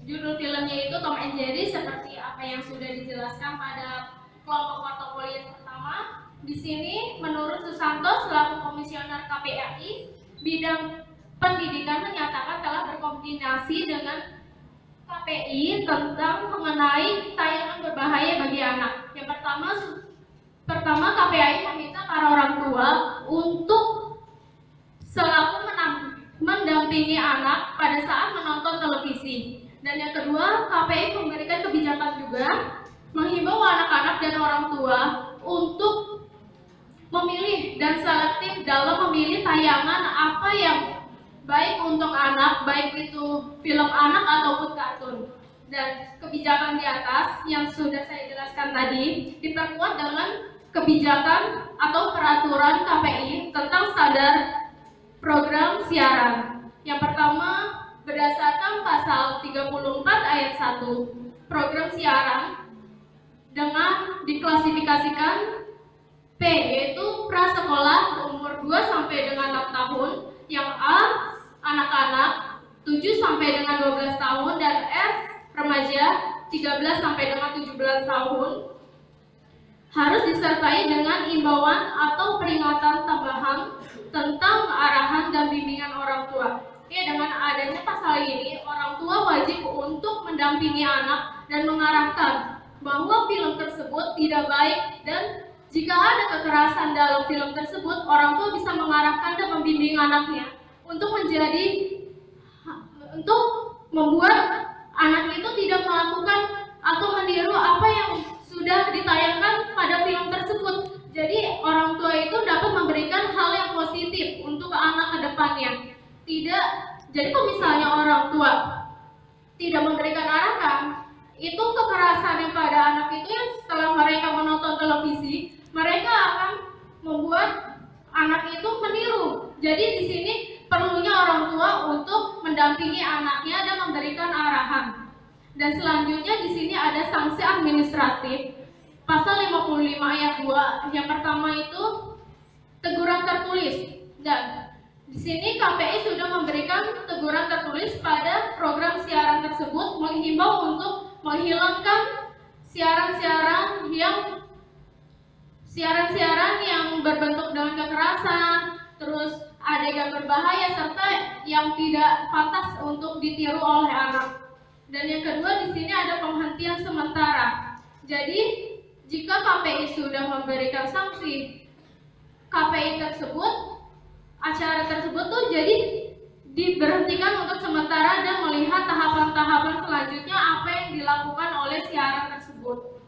Judul filmnya itu Tom and Jerry, seperti apa yang sudah dijelaskan pada kelompok portofolio yang pertama. Di sini, menurut Susanto selaku Komisioner KPAI, bidang pendidikan menyatakan telah berkoordinasi dengan KPI tentang mengenai tayangan berbahaya bagi anak. Yang pertama KPAI meminta para orang tua untuk selaku mendampingi anak pada saat menonton televisi. Dan yang kedua, KPI memberikan kebijakan juga menghimbau anak-anak dan orang tua untuk memilih dan selektif dalam memilih tayangan apa yang baik untuk anak, baik itu film anak ataupun kartun. Dan kebijakan di atas yang sudah saya jelaskan tadi diperkuat dengan kebijakan atau peraturan KPI tentang standar program siaran. Yang pertama, berdasarkan pasal 34 ayat 1, program siaran dengan diklasifikasikan P, yaitu prasekolah umur 2 sampai dengan 6 tahun, yang A, anak-anak 7 sampai dengan 12 tahun, dan F, remaja 13 sampai dengan 17 tahun, harus disertai dengan imbauan atau peringatan tambahan tentang arahan dan bimbingan orang tua. Ya, dengan adanya pasal ini, orang tua wajib untuk mendampingi anak dan mengarahkan bahwa film tersebut tidak baik, dan jika ada kekerasan dalam film tersebut, orang tua bisa mengarahkan dan membimbing anaknya untuk membuat anak itu tidak melakukan atau meniru apa yang sudah ditayangkan pada film tersebut. Jadi orang tua itu dapat memberikan hal yang positif untuk anak ke depannya. Jadi kalau misalnya orang tua tidak memberikan arahan, itu kekerasan yang pada anak itu yang setelah mereka menonton televisi, mereka akan membuat anak itu meniru. Jadi di sini perlunya orang tua untuk mendampingi anaknya dan memberikan arahan. Dan selanjutnya di sini ada sanksi administratif. Pasal 55 ayat 2, yang pertama itu teguran tertulis. Dan di sini KPI sudah memberikan teguran tertulis pada program siaran tersebut, menghimbau untuk menghilangkan siaran-siaran yang berbentuk dengan kekerasan, terus adegan berbahaya, serta yang tidak pantas untuk ditiru oleh anak. Dan yang kedua di sini ada penghentian sementara. Jadi jika KPI sudah memberikan sanksi, KPI tersebut, acara tersebut tuh jadi diberhentikan untuk sementara dan melihat tahapan-tahapan selanjutnya apa yang dilakukan oleh siaran tersebut.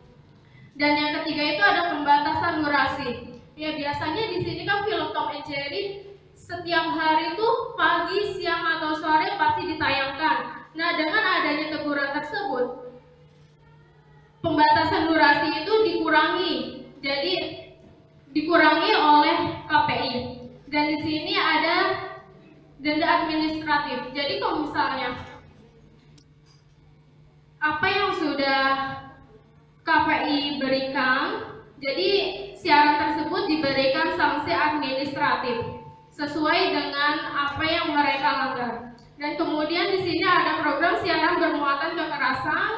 Dan yang ketiga itu ada pembatasan durasi. Ya, biasanya di sini kan film Tom and Jerry setiap hari itu pagi, siang atau sore pasti ditayangkan. Nah, dengan adanya teguran tersebut, pembatasan durasi itu dikurangi. Jadi dikurangi oleh KPI. Dan di sini ada denda administratif. Jadi kalau misalnya apa yang sudah KPI berikan, jadi siaran tersebut diberikan sanksi administratif sesuai dengan apa yang mereka langgar. Dan kemudian di sini ada program siaran bermuatan kekerasan,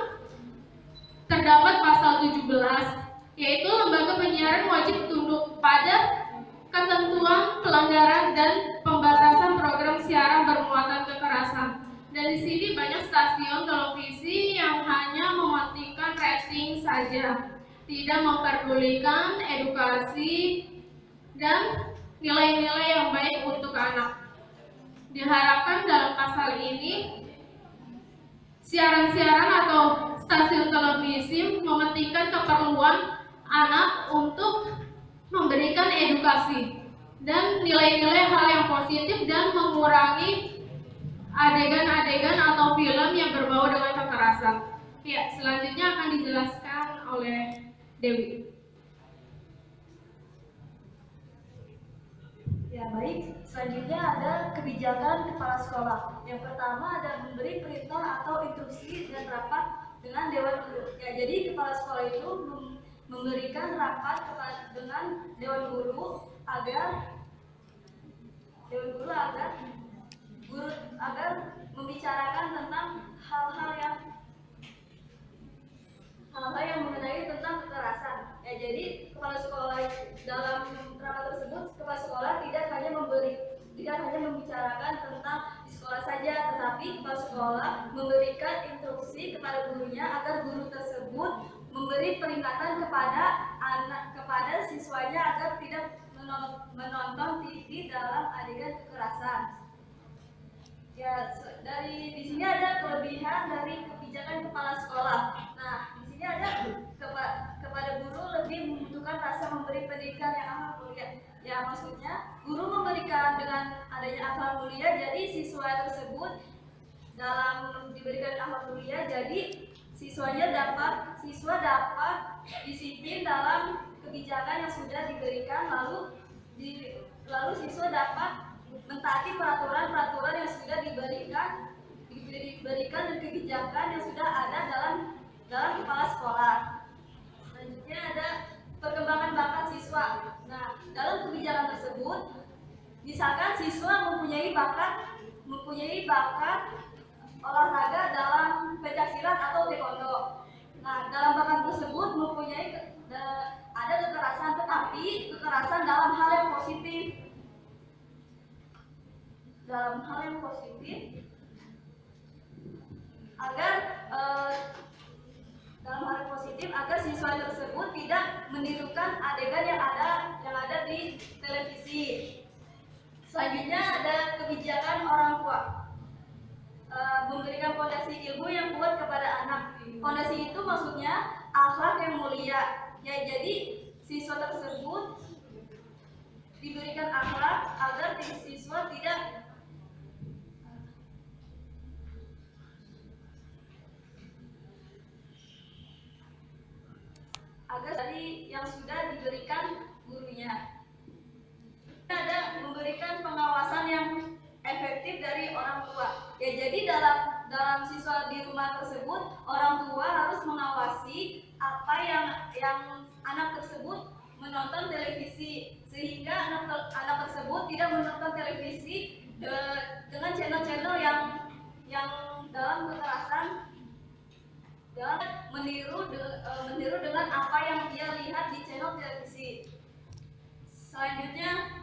terdapat pasal 17 yaitu lembaga penyiaran wajib tunduk pada ketentuan pelanggaran dan pembatasan program siaran bermuatan kekerasan. Dan di sini banyak stasiun televisi yang hanya mementingkan rating saja, tidak memperdulikan edukasi dan nilai-nilai yang baik untuk anak. Diharapkan dalam pasal ini, siaran-siaran atau stasiun televisi mementingkan keperluan anak untuk memberikan edukasi dan nilai-nilai hal yang positif dan mengurangi adegan-adegan atau film yang berbau dengan kekerasan. Ya, selanjutnya akan dijelaskan oleh Dewi. Ya baik, selanjutnya ada kebijakan kepala sekolah. Yang pertama ada memberi perintah atau instruksi dan rapat dengan dewan guru. Ya, jadi kepala sekolah itu memberikan rapat dengan dewan guru agar membicarakan tentang hal-hal yang mengenai tentang kekerasan. Ya, jadi kepala sekolah dalam rapat tersebut, kepala sekolah tidak hanya membicarakan tentang di sekolah saja, tetapi kepala sekolah memberikan instruksi kepada gurunya agar guru tersebut memberi peringatan kepada siswanya agar tidak menonton TV dalam adegan kekerasan. Ya, di sini ada kelebihan dari kebijakan kepala sekolah. Nah, di sini ada kepada guru lebih membutuhkan rasa memberi pendidikan yang amat mulia. Ya, maksudnya guru memberikan dengan adanya akhlak mulia, jadi siswa tersebut dalam diberikan akhlak mulia, jadi siswa dapat disiplin dalam kebijakan yang sudah diberikan, lalu siswa dapat mentaati peraturan-peraturan yang sudah diberikan dan kebijakan yang sudah ada dalam kepala sekolah. Selanjutnya ada perkembangan bakat siswa. Nah, dalam kebijakan tersebut, misalkan siswa mempunyai bakat olahraga dalam pencaksilat atau taekwondo. Nah, dalam bakat tersebut ada kekerasan, tetapi kekerasan dalam hal yang positif. Agar siswa tersebut tidak menirukan adegan yang ada di televisi. Selanjutnya ada kebijakan orang tua. Memberikan fondasi ilmu yang kuat kepada anak. Fondasi itu maksudnya akhlak yang mulia. Ya, jadi siswa tersebut diberikan akhlak agar siswa tidak dari yang sudah diberikan gurunya. Ada memberikan pengawasan yang efektif dari orang tua. Ya, jadi dalam siswa di rumah tersebut, orang tua harus mengawasi apa yang anak tersebut menonton televisi, sehingga anak tersebut tidak menonton televisi dengan channel-channel yang dalam kekerasan, dalam meniru dengan apa yang dia lihat di channel televisi. Selanjutnya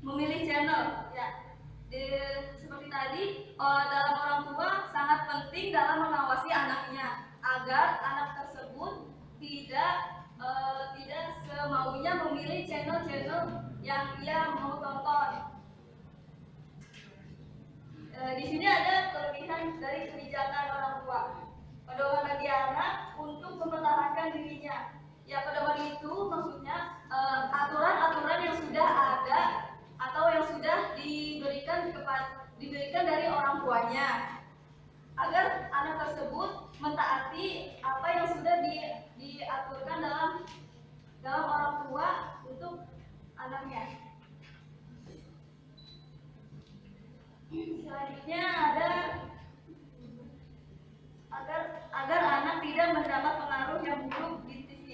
memilih channel. Ya, seperti tadi, dalam orang tua sangat penting dalam mengawasi anaknya agar anak tersebut tidak semaunya memilih channel-channel yang dia mau tonton. Di sini ada kelebihan dari kebijakan orang tua. Pedoman bagi anak untuk mempertahankan dirinya. Ya, pedoman itu maksudnya aturan-aturan yang sudah ada atau yang sudah diberikan dari orang tuanya, agar anak tersebut mentaati apa yang sudah diaturkan dalam orang tua untuk anaknya. Selanjutnya ada agar anak tidak mendapat pengaruh yang buruk di TV.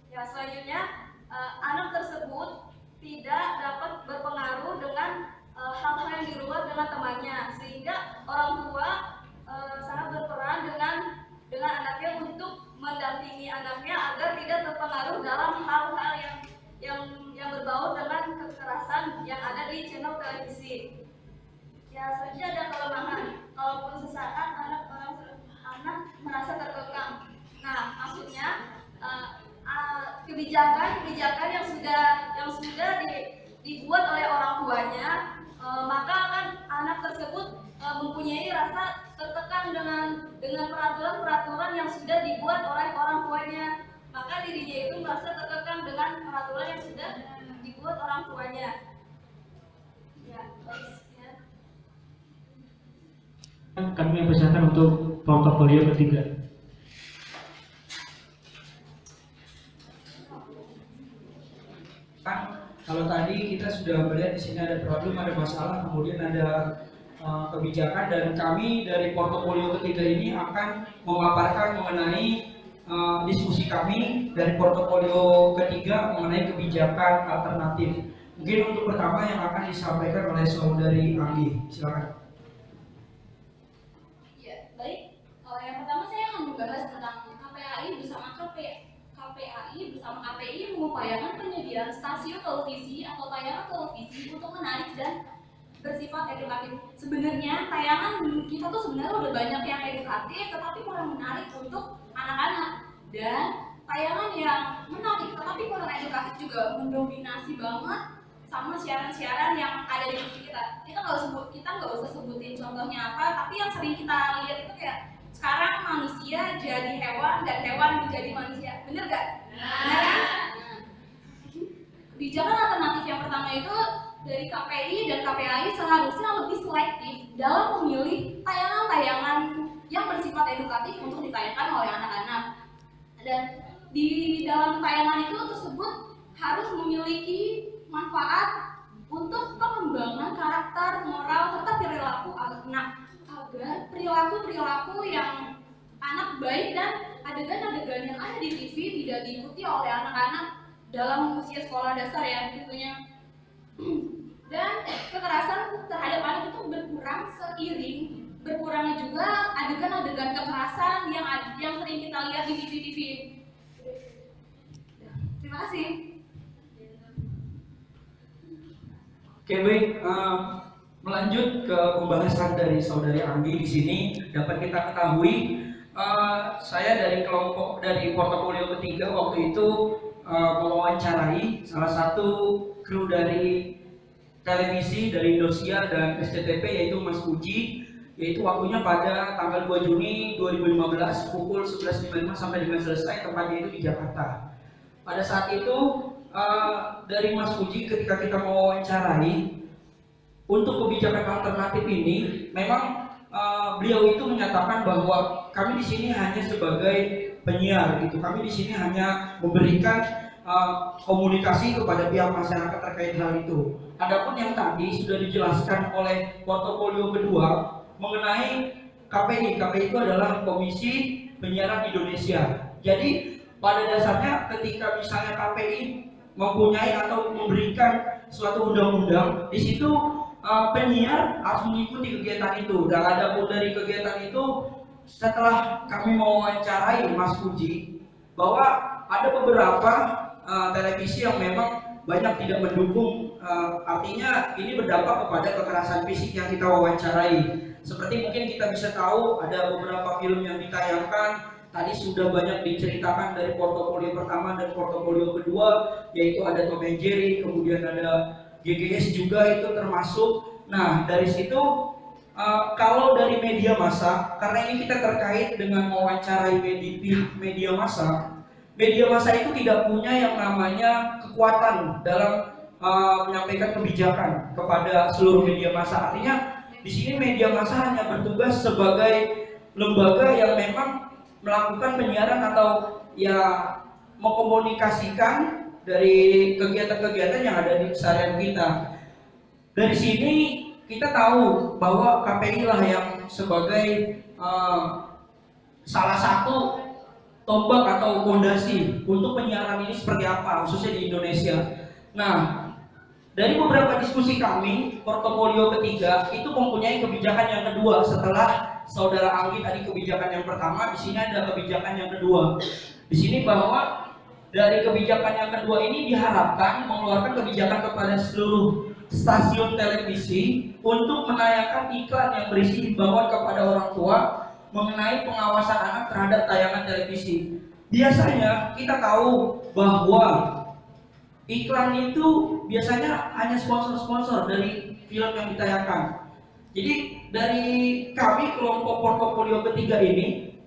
Ya, selanjutnya anak tersebut tidak dapat berpengaruh dengan hal-hal yang di luar dengan temannya, sehingga orang tua sangat berperan dengan anaknya untuk mendampingi anaknya agar tidak terpengaruh dalam televisi. Ya, selanjutnya ada kelemahan. Kalaupun sesaat anak merasa terkekang. Nah, maksudnya kebijakan yang sudah dibuat oleh orang tuanya, maka kan anak tersebut mempunyai rasa tertekan dengan peraturan-peraturan yang sudah dibuat oleh orang tuanya. Maka dirinya itu merasa terkekang dengan peraturan yang sudah dibuat orang tuanya. Ya, ya. Kami persilakan untuk portofolio ketiga. Kan kalau tadi kita sudah melihat di sini ada problem, ada masalah, kemudian ada kebijakan, dan kami dari portofolio ketiga ini akan memaparkan mengenai diskusi kami dari portofolio ketiga mengenai kebijakan alternatif. Mungkin untuk pertama yang akan disampaikan oleh saudari Anggi, silakan. Ya, baik. Yang pertama saya akan membahas tentang KPAI bersama KPI mengupayakan penyediaan stasiun televisi atau tayangan televisi untuk menarik dan bersifat edukatif. Sebenarnya tayangan kita tuh sebenarnya udah banyak yang edukatif, tetapi kurang menarik untuk anak-anak. Dan tayangan yang menarik tetapi kurang edukatif juga mendominasi banget sama siaran-siaran yang ada di TV kita. Kita nggak usah sebutin contohnya apa, tapi yang sering kita lihat itu kayak sekarang manusia jadi hewan dan hewan menjadi manusia. Bener gak? Bener kan? Kebijakan alternatif yang pertama itu dari KPI dan KPAI seharusnya lebih selektif dalam memilih tayangan-tayangan yang bersifat edukatif untuk ditayangkan oleh anak-anak. Dan di dalam tayangan itu tersebut harus memiliki manfaat untuk pengembangan karakter, moral, serta perilaku anak, agar perilaku-perilaku yang anak baik dan adegan-adegan yang ada di TV tidak diikuti oleh anak-anak dalam usia sekolah dasar ya tentunya. Dan kekerasan terhadap anak itu berkurang seiring berkurangnya juga adegan-adegan kekerasan yang sering kita lihat di TV. Terima kasih. Oke, baik. Melanjut ke pembahasan dari saudari Anggi di sini, dapat kita ketahui saya dari kelompok dari portofolio ketiga waktu itu mewawancarai salah satu kru dari televisi dari Indosiar dan SCTV, yaitu Mas Puji, yaitu waktunya pada tanggal 2 Juni 2015 pukul 11.55 sampai dengan selesai, tempatnya itu di Jakarta. Pada saat itu dari Mas Puji ketika kita mewawancarai untuk kebijakan alternatif ini, memang beliau itu menyatakan bahwa kami di sini hanya sebagai penyiar gitu. Kami di sini hanya memberikan komunikasi kepada pihak masyarakat terkait hal itu. Adapun yang tadi sudah dijelaskan oleh portofolio kedua mengenai KPI. KPI itu adalah Komisi Penyiaran Indonesia. Jadi pada dasarnya ketika misalnya KPI mempunyai atau memberikan suatu undang-undang, di situ penyiar harus mengikuti kegiatan itu. Dan adapun dari kegiatan itu, setelah kami mewawancarai Mas Puji, bahwa ada beberapa televisi yang memang banyak tidak mendukung, artinya ini berdampak kepada kekerasan fisik yang kita wawancarai. Seperti mungkin kita bisa tahu ada beberapa film yang ditayangkan. Tadi sudah banyak diceritakan dari portofolio pertama dan portofolio kedua, yaitu ada Tom and Jerry, kemudian ada GGS juga itu termasuk. Nah dari situ kalau dari media massa, karena ini kita terkait dengan mewawancarai media massa itu tidak punya yang namanya kekuatan dalam menyampaikan kebijakan kepada seluruh media massa. Artinya di sini media massa hanya bertugas sebagai lembaga yang memang melakukan penyiaran atau ya mengkomunikasikan dari kegiatan-kegiatan yang ada di keseharian kita. Dari sini kita tahu bahwa KPI lah yang sebagai salah satu tombak atau fondasi untuk penyiaran ini seperti apa, khususnya di Indonesia. Nah, dari beberapa diskusi kami, portofolio ketiga itu mempunyai kebijakan yang kedua setelah Saudara Anggi tadi kebijakan yang pertama. Di sini ada kebijakan yang kedua. Di sini bahwa dari kebijakan yang kedua ini diharapkan mengeluarkan kebijakan kepada seluruh stasiun televisi untuk menayangkan iklan yang berisi himbauan kepada orang tua mengenai pengawasan anak terhadap tayangan televisi. Biasanya kita tahu bahwa iklan itu biasanya hanya sponsor-sponsor dari film yang ditayangkan. Jadi dari kami kelompok portofolio ketiga ini,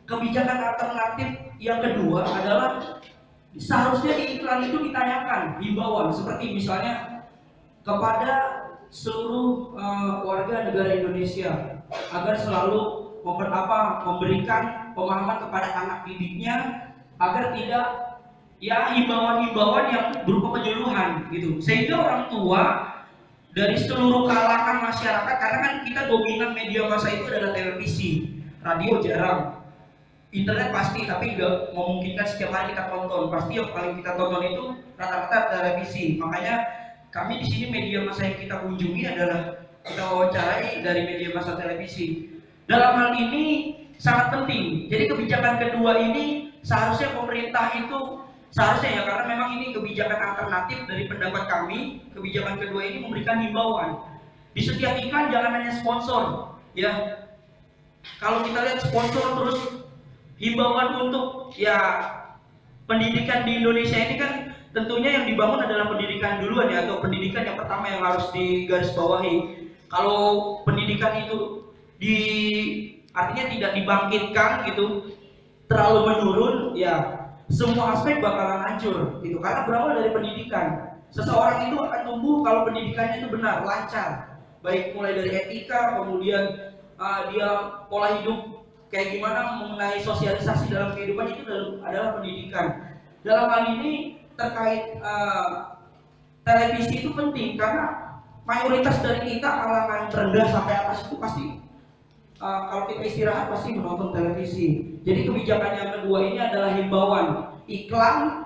kebijakan alternatif yang kedua adalah seharusnya di iklan itu ditayangkan himbauan seperti misalnya kepada seluruh warga negara Indonesia agar selalu memberikan pemahaman kepada anak didiknya agar tidak himbauan-himbauan yang berupa penyuluhan gitu, sehingga orang tua dari seluruh kalangan masyarakat, karena kan kita dominan media massa itu adalah televisi, radio jarang, internet pasti, tapi nggak memungkinkan setiap hari kita tonton. Pasti yang paling kita tonton itu rata-rata televisi. Makanya kami di sini media massa yang kita kunjungi adalah kita wawancarai dari media massa televisi. Dalam hal ini sangat penting. Jadi kebijakan kedua ini seharusnya pemerintah itu seharusnya karena memang ini kebijakan alternatif dari pendapat kami. Kebijakan kedua ini memberikan himbauan. Di setiap iklan jangan hanya sponsor, ya. Kalau kita lihat sponsor terus himbauan untuk pendidikan di Indonesia ini kan tentunya yang dibangun adalah pendidikan duluan ya, atau pendidikan yang pertama yang harus digarisbawahi. Kalau pendidikan itu artinya tidak dibangkitkan gitu, terlalu menurun, ya semua aspek bakalan hancur gitu. Karena berawal dari pendidikan. Seseorang itu akan tumbuh kalau pendidikannya itu benar, lancar, baik mulai dari etika, kemudian dia pola hidup kayak gimana mengenai sosialisasi dalam kehidupan itu adalah pendidikan. Dalam hal ini terkait televisi itu penting karena mayoritas dari kita kalangan rendah sampai atas itu pasti kalau kita istirahat pasti menonton televisi. Jadi kebijakan yang kedua ini adalah himbauan iklan.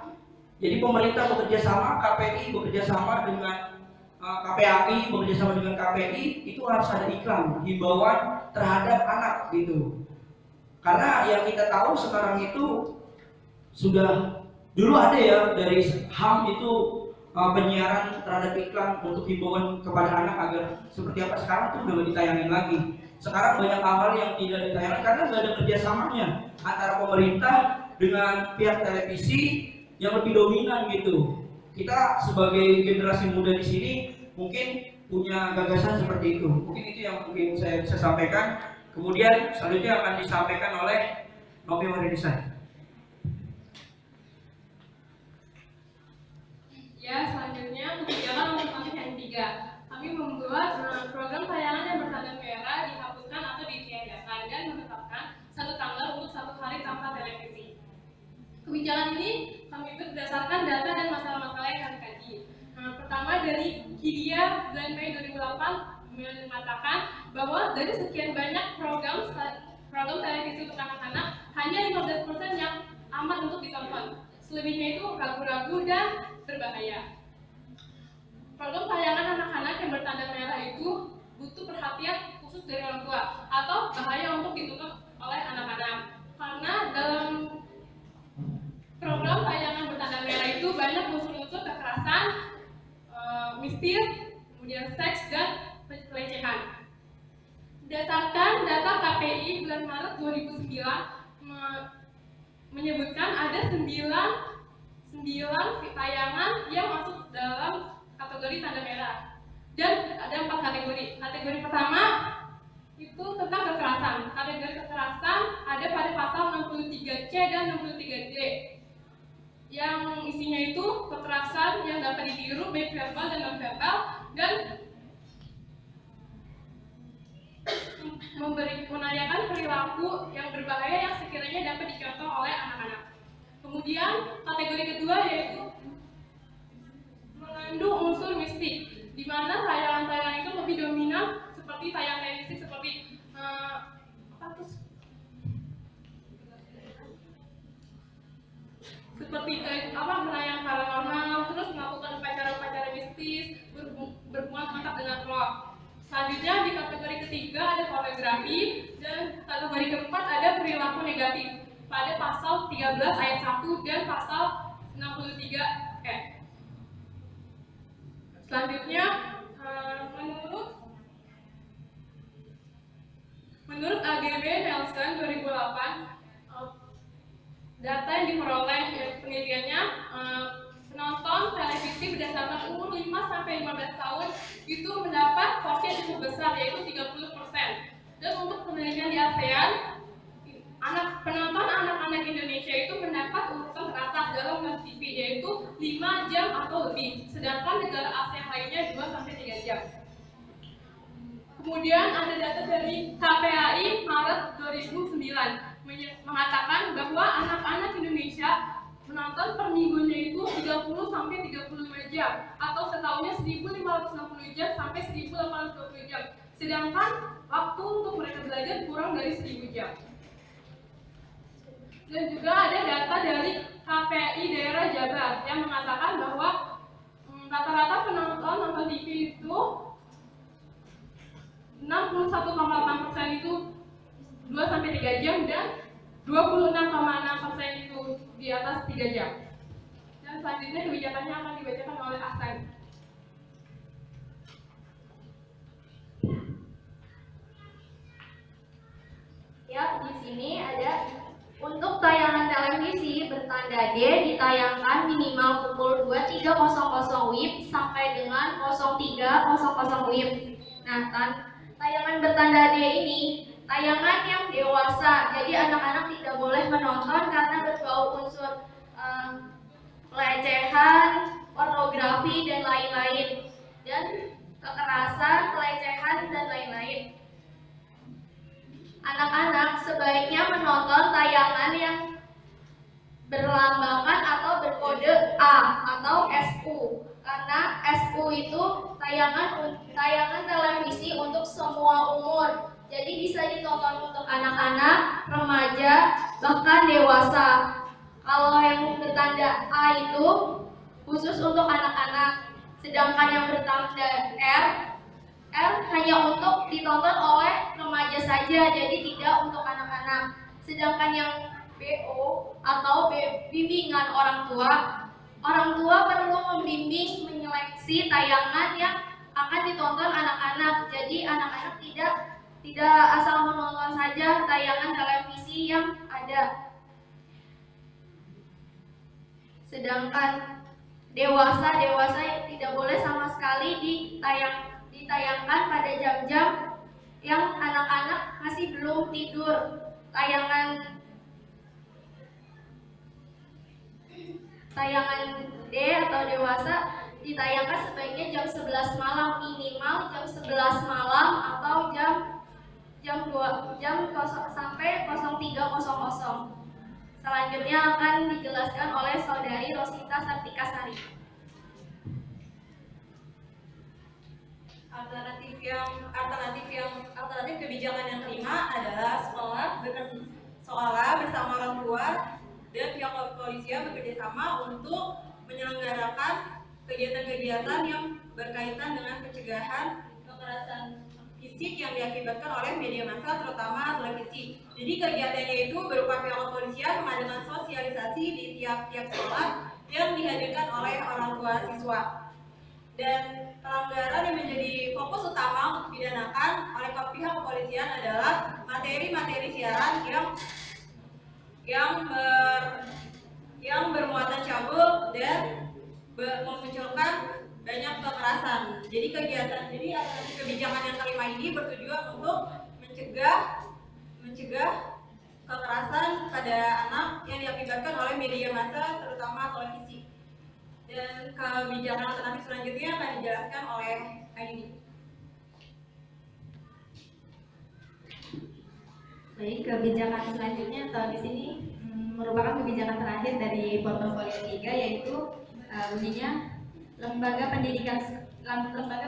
Jadi pemerintah bekerja sama, KPI bekerja sama dengan KPAI bekerja sama dengan KPI, itu harus ada iklan himbauan terhadap anak gitu. Karena yang kita tahu sekarang itu sudah dulu ada ya dari HAM itu penyiaran terhadap iklan untuk himbauan kepada anak agar seperti apa. Sekarang itu udah ditayangin lagi. Sekarang banyak hal-hal yang tidak ditayangkan karena nggak ada kerjasamanya antara pemerintah dengan pihak televisi yang lebih dominan gitu. Kita sebagai generasi muda di sini mungkin punya gagasan seperti itu. Mungkin itu yang mungkin saya bisa sampaikan. Kemudian selanjutnya akan disampaikan oleh Novi Marinisa. Ya, selanjutnya kebijakan alternatif yang ketiga. Kami membuat program tayangan yang bertanda merah dihapuskan atau ditiadakan dan menetapkan satu tanggal untuk satu hari tanpa televisi. Kebijakan ini kami buat berdasarkan data dan masalah-masalah yang kami kaji. Pertama dari Kidia bulan Mei 2008 mengatakan bahwa dari sekian banyak program televisi untuk anak-anak hanya 15% yang aman untuk ditonton. Selebihnya itu ragu-ragu dan berbahaya. Program tayangan anak-anak yang bertanda merah itu butuh perhatian khusus dari orang tua atau bahaya untuk ditonton oleh anak-anak. Karena dalam program tayangan bertanda merah itu banyak unsur-unsur kekerasan, mistis, kemudian seks dan pelecehan. Berdasarkan data KPI bulan Maret 2009 menyebutkan ada 9 tayangan yang masuk dalam kategori tanda merah dan ada 4 kategori. Kategori pertama itu tentang kekerasan. Kategori kekerasan ada pada pasal 63C dan 63D yang isinya itu kekerasan yang dapat ditiru baik verbal dan non verbal dan menanyakan perilaku yang berbahaya yang sekiranya dapat dicontoh oleh anak-anak. Kemudian kategori kedua yaitu mengandung unsur mistik, di mana tayangan-tayangan itu lebih dominan seperti tayangan televisi seperti menayang paranormal, terus melakukan upacara-upacara mistis, berhubungan kontak dengan roh. Selanjutnya di kategori ketiga ada pornografi dan kategori keempat ada perilaku negatif pada pasal 13 ayat 1 dan pasal 63 Selanjutnya Menurut AGB Nelson 2008, data yang diperoleh penelitiannya, penonton televisi berdasarkan umur 5-15 tahun itu mendapat porsi yang cukup besar, yaitu 30%. Dan untuk penelitian di ASEAN, penonton anak-anak Indonesia itu mendapat urutan teratas dalam nonton TV, yaitu 5 jam atau lebih, sedangkan negara ASEAN lainnya 2-3 jam. Kemudian ada data dari KPAI Maret 2009 mengatakan bahwa anak-anak Indonesia menonton per minggunya itu 30-35 jam atau setahunnya 1.560 jam sampai 1.820 jam. Sedangkan waktu untuk mereka belajar kurang dari 1.000 jam. Dan juga ada data dari KPI daerah Jabar yang mengatakan bahwa rata-rata penonton nonton TV itu 61,8% itu 2-3 jam dan 26,6% itu di atas 3 jam. Dan selanjutnya kebijakannya akan dibacakan oleh Ahsan. Ya, di sini ada untuk tayangan televisi bertanda D ditayangkan minimal pukul 23.00 WIB sampai dengan 03.00 WIB. Nah, tayangan bertanda D ini tayangan yang dewasa, jadi anak-anak tidak boleh menonton karena berbau unsur pelecehan, pornografi, dan lain-lain, dan kekerasan, pelecehan, dan lain-lain. Anak-anak sebaiknya menonton tayangan yang berlambangkan atau berkode A atau SU, karena SU itu tayangan televisi untuk semua umur. Jadi bisa ditonton untuk anak-anak, remaja, bahkan dewasa. Kalau yang bertanda A itu khusus untuk anak-anak, sedangkan yang bertanda R hanya untuk ditonton oleh remaja saja, jadi tidak untuk anak-anak. Sedangkan yang BO atau bimbingan orang tua perlu membimbing, menyeleksi tayangan yang akan ditonton anak-anak. Jadi anak-anak tidak asal menonton saja tayangan televisi yang ada. Sedangkan dewasa tidak boleh sama sekali ditayangkan pada jam-jam yang anak-anak masih belum tidur. Tayangan D atau dewasa ditayangkan sebaiknya jam 11 malam, minimal jam 11 malam atau jam 2 sampai 03.00. Selanjutnya akan dijelaskan oleh Saudari Rosita Sartikasari. Alternatif kebijakan yang kelima adalah sekolah bersama orang tua dan pihak kepolisian bekerjasama untuk menyelenggarakan kegiatan-kegiatan yang berkaitan dengan pencegahan kekerasan fisik yang diakibatkan oleh media massa, terutama televisi. Jadi kegiatannya itu berupa pihak kepolisian mengadakan sosialisasi di tiap-tiap sekolah yang dihadirkan oleh orang tua siswa. Dan pelanggaran yang menjadi fokus utama untuk dipidanakan oleh pihak kepolisian adalah materi-materi siaran yang bermuatan cabul dan memunculkan banyak kekerasan. Jadi kebijakan yang kelima ini bertujuan untuk mencegah kekerasan pada anak yang diakibatkan oleh media massa, terutama televisi. Dan kebijakan alternatif selanjutnya akan dijelaskan oleh Aini. Baik, kebijakan selanjutnya atau di sini merupakan kebijakan terakhir dari portofolio 3, yaitu bunyinya lembaga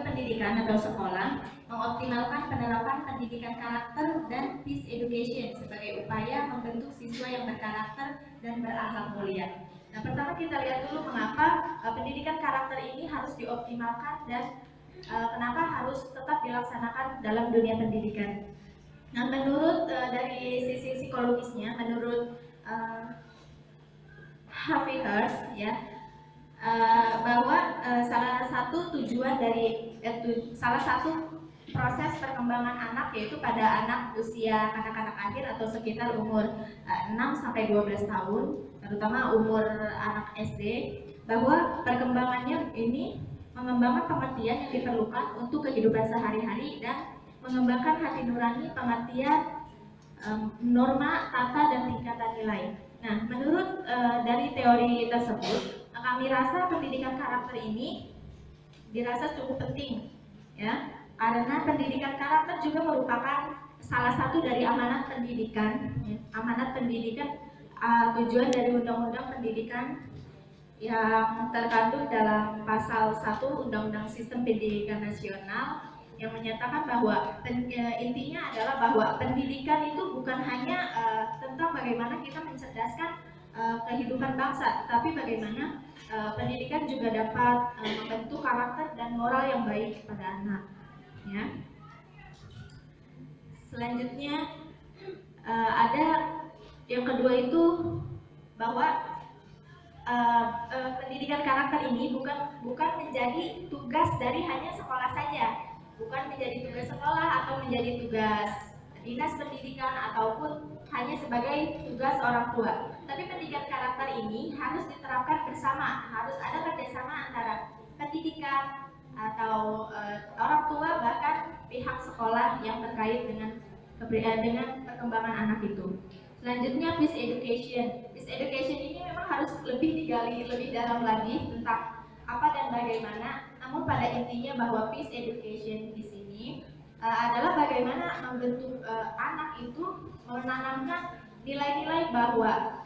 pendidikan atau sekolah mengoptimalkan penerapan pendidikan karakter dan peace education sebagai upaya membentuk siswa yang berkarakter dan berakhlak mulia. Nah, pertama kita lihat dulu mengapa pendidikan karakter ini harus dioptimalkan dan kenapa harus tetap dilaksanakan dalam dunia pendidikan. Nah, menurut dari sisi psikologisnya, menurut Harvey Hurst, ya, bahwa salah satu tujuan dari salah satu proses perkembangan anak yaitu pada anak usia kanak-kanak akhir atau sekitar umur 6 sampai 12 tahun, terutama umur anak SD, bahwa perkembangannya ini mengembangkan pengertian yang diperlukan untuk kehidupan sehari-hari dan mengembangkan hati nurani, pengertian norma, tata, dan tingkatan nilai. Nah, menurut dari teori tersebut, kami rasa pendidikan karakter ini dirasa cukup penting, ya, karena pendidikan karakter juga merupakan salah satu dari amanat pendidikan, tujuan dari Undang-Undang Pendidikan yang terkandung dalam pasal 1 Undang-Undang Sistem Pendidikan Nasional yang menyatakan bahwa intinya adalah bahwa pendidikan itu bukan hanya tentang bagaimana kita mencerdaskan kehidupan bangsa, tapi bagaimana pendidikan juga dapat membentuk karakter dan moral yang baik pada anak. Ya. Selanjutnya ada yang kedua itu bahwa pendidikan karakter ini bukan menjadi tugas dari hanya sekolah saja. Bukan menjadi tugas sekolah atau menjadi tugas dinas pendidikan ataupun hanya sebagai tugas orang tua. Tapi pendidikan karakter ini harus diterapkan bersama, harus ada kerjasama antara pendidikan atau orang tua bahkan pihak sekolah yang terkait dengan perkembangan anak itu. Selanjutnya peace education. Peace education ini memang harus lebih digali lebih dalam lagi tentang apa dan bagaimana. Namun pada intinya bahwa peace education di sini adalah bagaimana membentuk anak itu menanamkan nilai-nilai bahwa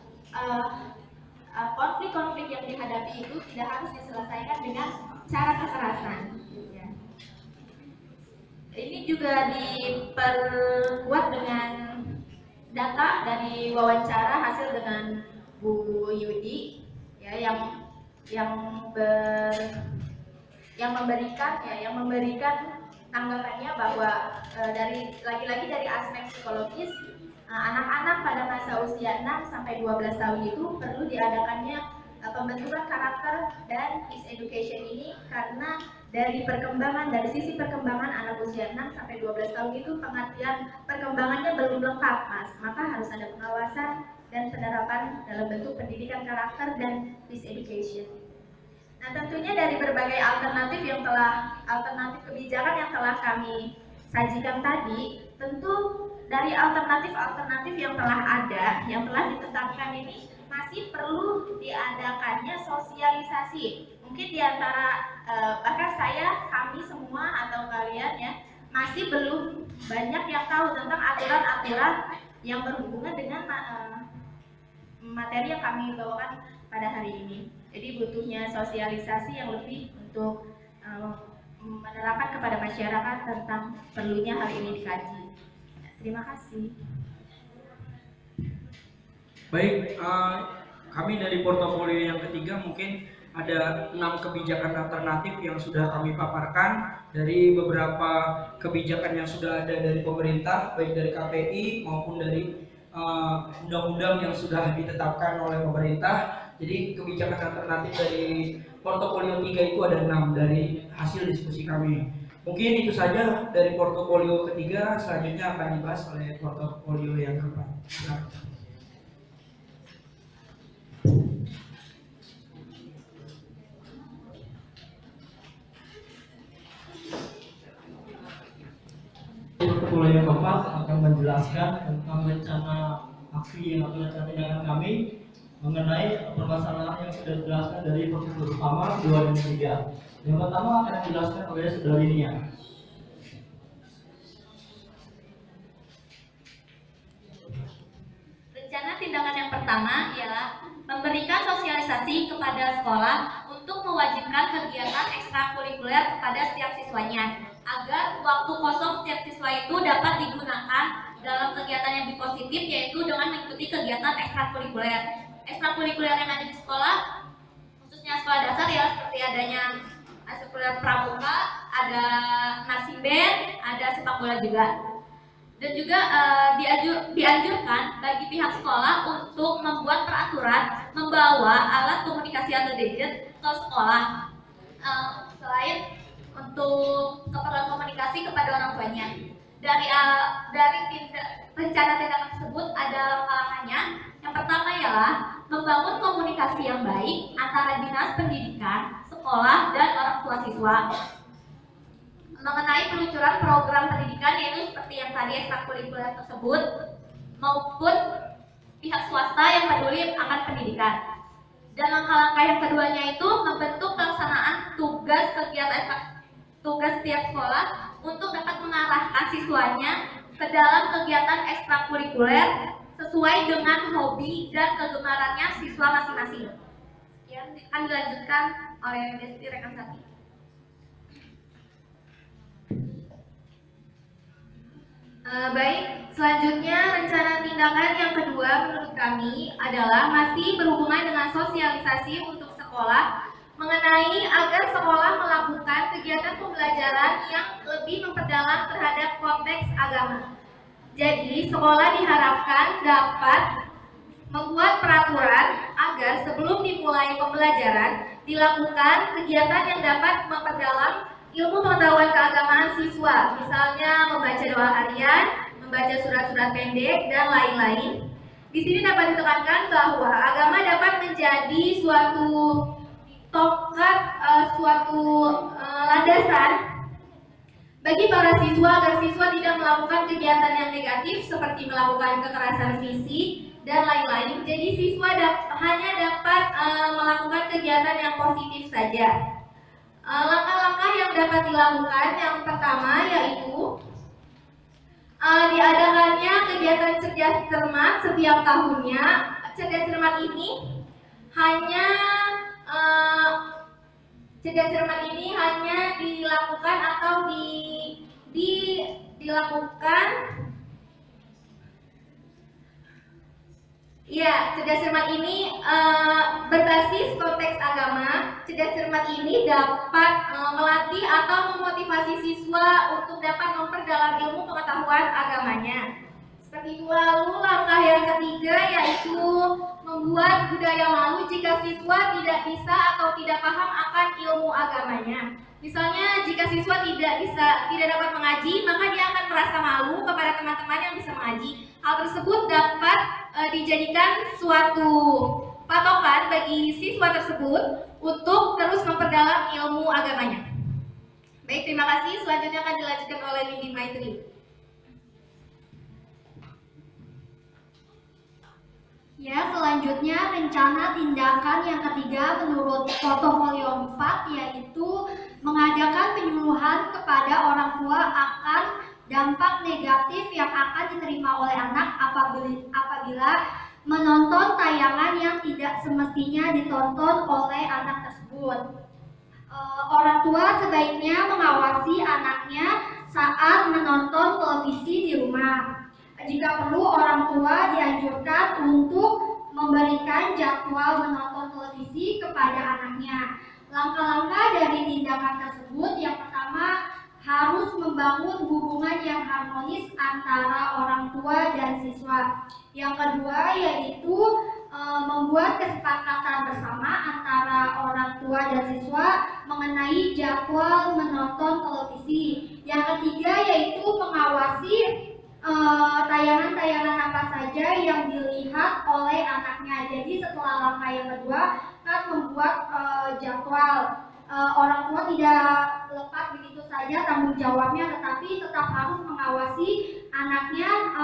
konflik-konflik yang dihadapi itu tidak harus diselesaikan dengan cara kekerasan. Ya. Ini juga diperkuat dengan data dari wawancara hasil dengan Bu Yudi, ya, yang memberikan tanggapannya bahwa dari lagi-lagi dari aspek psikologis, anak-anak pada masa usia 6 sampai 12 tahun itu perlu diadakannya pembentukan karakter dan peace education ini karena dari sisi perkembangan anak usia 6 sampai 12 tahun itu pengertian perkembangannya belum lengkap, Mas. Maka harus ada pengawasan dan penerapan dalam bentuk pendidikan karakter dan peace education. Nah, tentunya dari berbagai alternatif kebijakan yang telah kami sajikan tadi, tentu dari alternatif yang telah ada, yang telah ditetapkan ini masih perlu diadakannya sosialisasi. Mungkin diantara bahkan kami semua atau kalian ya masih belum banyak yang tahu tentang aturan-aturan yang berhubungan dengan materi yang kami bawakan pada hari ini. Jadi butuhnya sosialisasi yang lebih untuk menerapkan kepada masyarakat tentang perlunya hal ini dikaji. Terima kasih. Baik, kami dari portofolio yang ketiga mungkin ada 6 kebijakan alternatif yang sudah kami paparkan dari beberapa kebijakan yang sudah ada dari pemerintah, baik dari KPI maupun dari undang-undang yang sudah ditetapkan oleh pemerintah. Jadi kebijakan alternatif dari portofolio 3 itu ada 6 dari hasil diskusi kami. Mungkin itu saja dari portofolio ketiga, selanjutnya akan dibahas oleh portofolio yang keempat. Portofolio yang keempat akan menjelaskan tentang rencana aksi atau rencana tindakan kami mengenai permasalahan yang sudah dijelaskan dari portofolio pertama, 2, dan 3. Yang pertama akan dijelaskan oleh saudari Nia. Rencana tindakan yang pertama ialah memberikan sosialisasi kepada sekolah untuk mewajibkan kegiatan ekstrakurikuler kepada setiap siswanya agar waktu kosong setiap siswa itu dapat digunakan dalam kegiatan yang lebih positif, yaitu dengan mengikuti kegiatan ekstrakurikuler. Ekstrakurikuler yang ada di sekolah, khususnya sekolah dasar ya, seperti adanya ekstrakurikuler pramuka, ada marching band, ada sepak bola juga. Dan juga dianjurkan bagi pihak sekolah untuk membuat peraturan membawa alat komunikasi atau gadget ke sekolah. Selain untuk keperluan komunikasi kepada orang tuanya. Dari rencana tindakan tersebut ada langkah-langkahnya. Yang pertama ialah membangun komunikasi yang baik antara dinas pendidikan, sekolah, dan orang tua siswa mengenai peluncuran program pendidikan, yaitu seperti yang tadi ekstrakurikuler tersebut, maupun pihak swasta yang peduli akan pendidikan. Dan langkah-langkah yang keduanya itu membentuk pelaksanaan tugas setiap sekolah untuk dapat mengarahkan siswanya ke dalam kegiatan ekstrakurikuler sesuai dengan hobi dan kegemarannya siswa masing-masing. Yang akan dilanjutkan oleh Desti Rekansati. Baik, selanjutnya rencana tindakan yang kedua menurut kami adalah masih berhubungan dengan sosialisasi untuk sekolah mengenai agar sekolah melakukan kegiatan pembelajaran yang lebih memperdalam terhadap konteks agama. Jadi, sekolah diharapkan dapat membuat peraturan agar sebelum dimulai pembelajaran dilakukan kegiatan yang dapat memperdalam ilmu pengetahuan keagamaan siswa, misalnya membaca doa harian, membaca surat-surat pendek, dan lain-lain. Di sini dapat ditekankan bahwa agama dapat menjadi suatu tongkat, landasan bagi para siswa agar siswa tidak melakukan kegiatan yang negatif seperti melakukan kekerasan fisik dan lain-lain. Jadi siswa hanya dapat melakukan kegiatan yang positif saja. Langkah-langkah yang dapat dilakukan yang pertama yaitu diadakannya kegiatan cerdas cermat setiap tahunnya. Cerdas cermat ini hanya dilakukan atau dilakukan. Ya, cerdas cermat ini berbasis konteks agama. Cerdas cermat ini dapat melatih atau memotivasi siswa untuk dapat memperdalam ilmu pengetahuan agamanya. Seperti itu. Lalu langkah yang ketiga yaitu membuat budaya malu jika siswa tidak bisa atau tidak paham akan ilmu agamanya. Misalnya jika siswa tidak dapat mengaji, maka dia akan merasa malu kepada teman-teman yang bisa mengaji. Hal tersebut dapat dijadikan suatu patokan bagi siswa tersebut untuk terus memperdalam ilmu agamanya. Baik, terima kasih. Selanjutnya akan dilanjutkan oleh Windy Maitri. Ya, selanjutnya rencana tindakan yang ketiga menurut portofolio 4 yaitu mengadakan penyuluhan kepada orang tua akan dampak negatif yang akan diterima oleh anak apabila menonton tayangan yang tidak semestinya ditonton oleh anak tersebut. Orang tua sebaiknya mengawasi anaknya saat menonton televisi di rumah. Jika perlu, orang tua dianjurkan untuk memberikan jadwal menonton televisi kepada anaknya. Langkah-langkah dari tindakan tersebut yang pertama harus membangun hubungan yang harmonis antara orang tua dan siswa. Yang kedua yaitu membuat kesepakatan bersama antara orang tua dan siswa mengenai jadwal menonton televisi. Yang ketiga yaitu mengawasi tayangan-tayangan apa saja yang dilihat oleh anaknya. Jadi setelah langkah yang kedua kan membuat jadwal. Orang tua tidak lepas begitu saja tanggung jawabnya, tetapi tetap harus mengawasi anaknya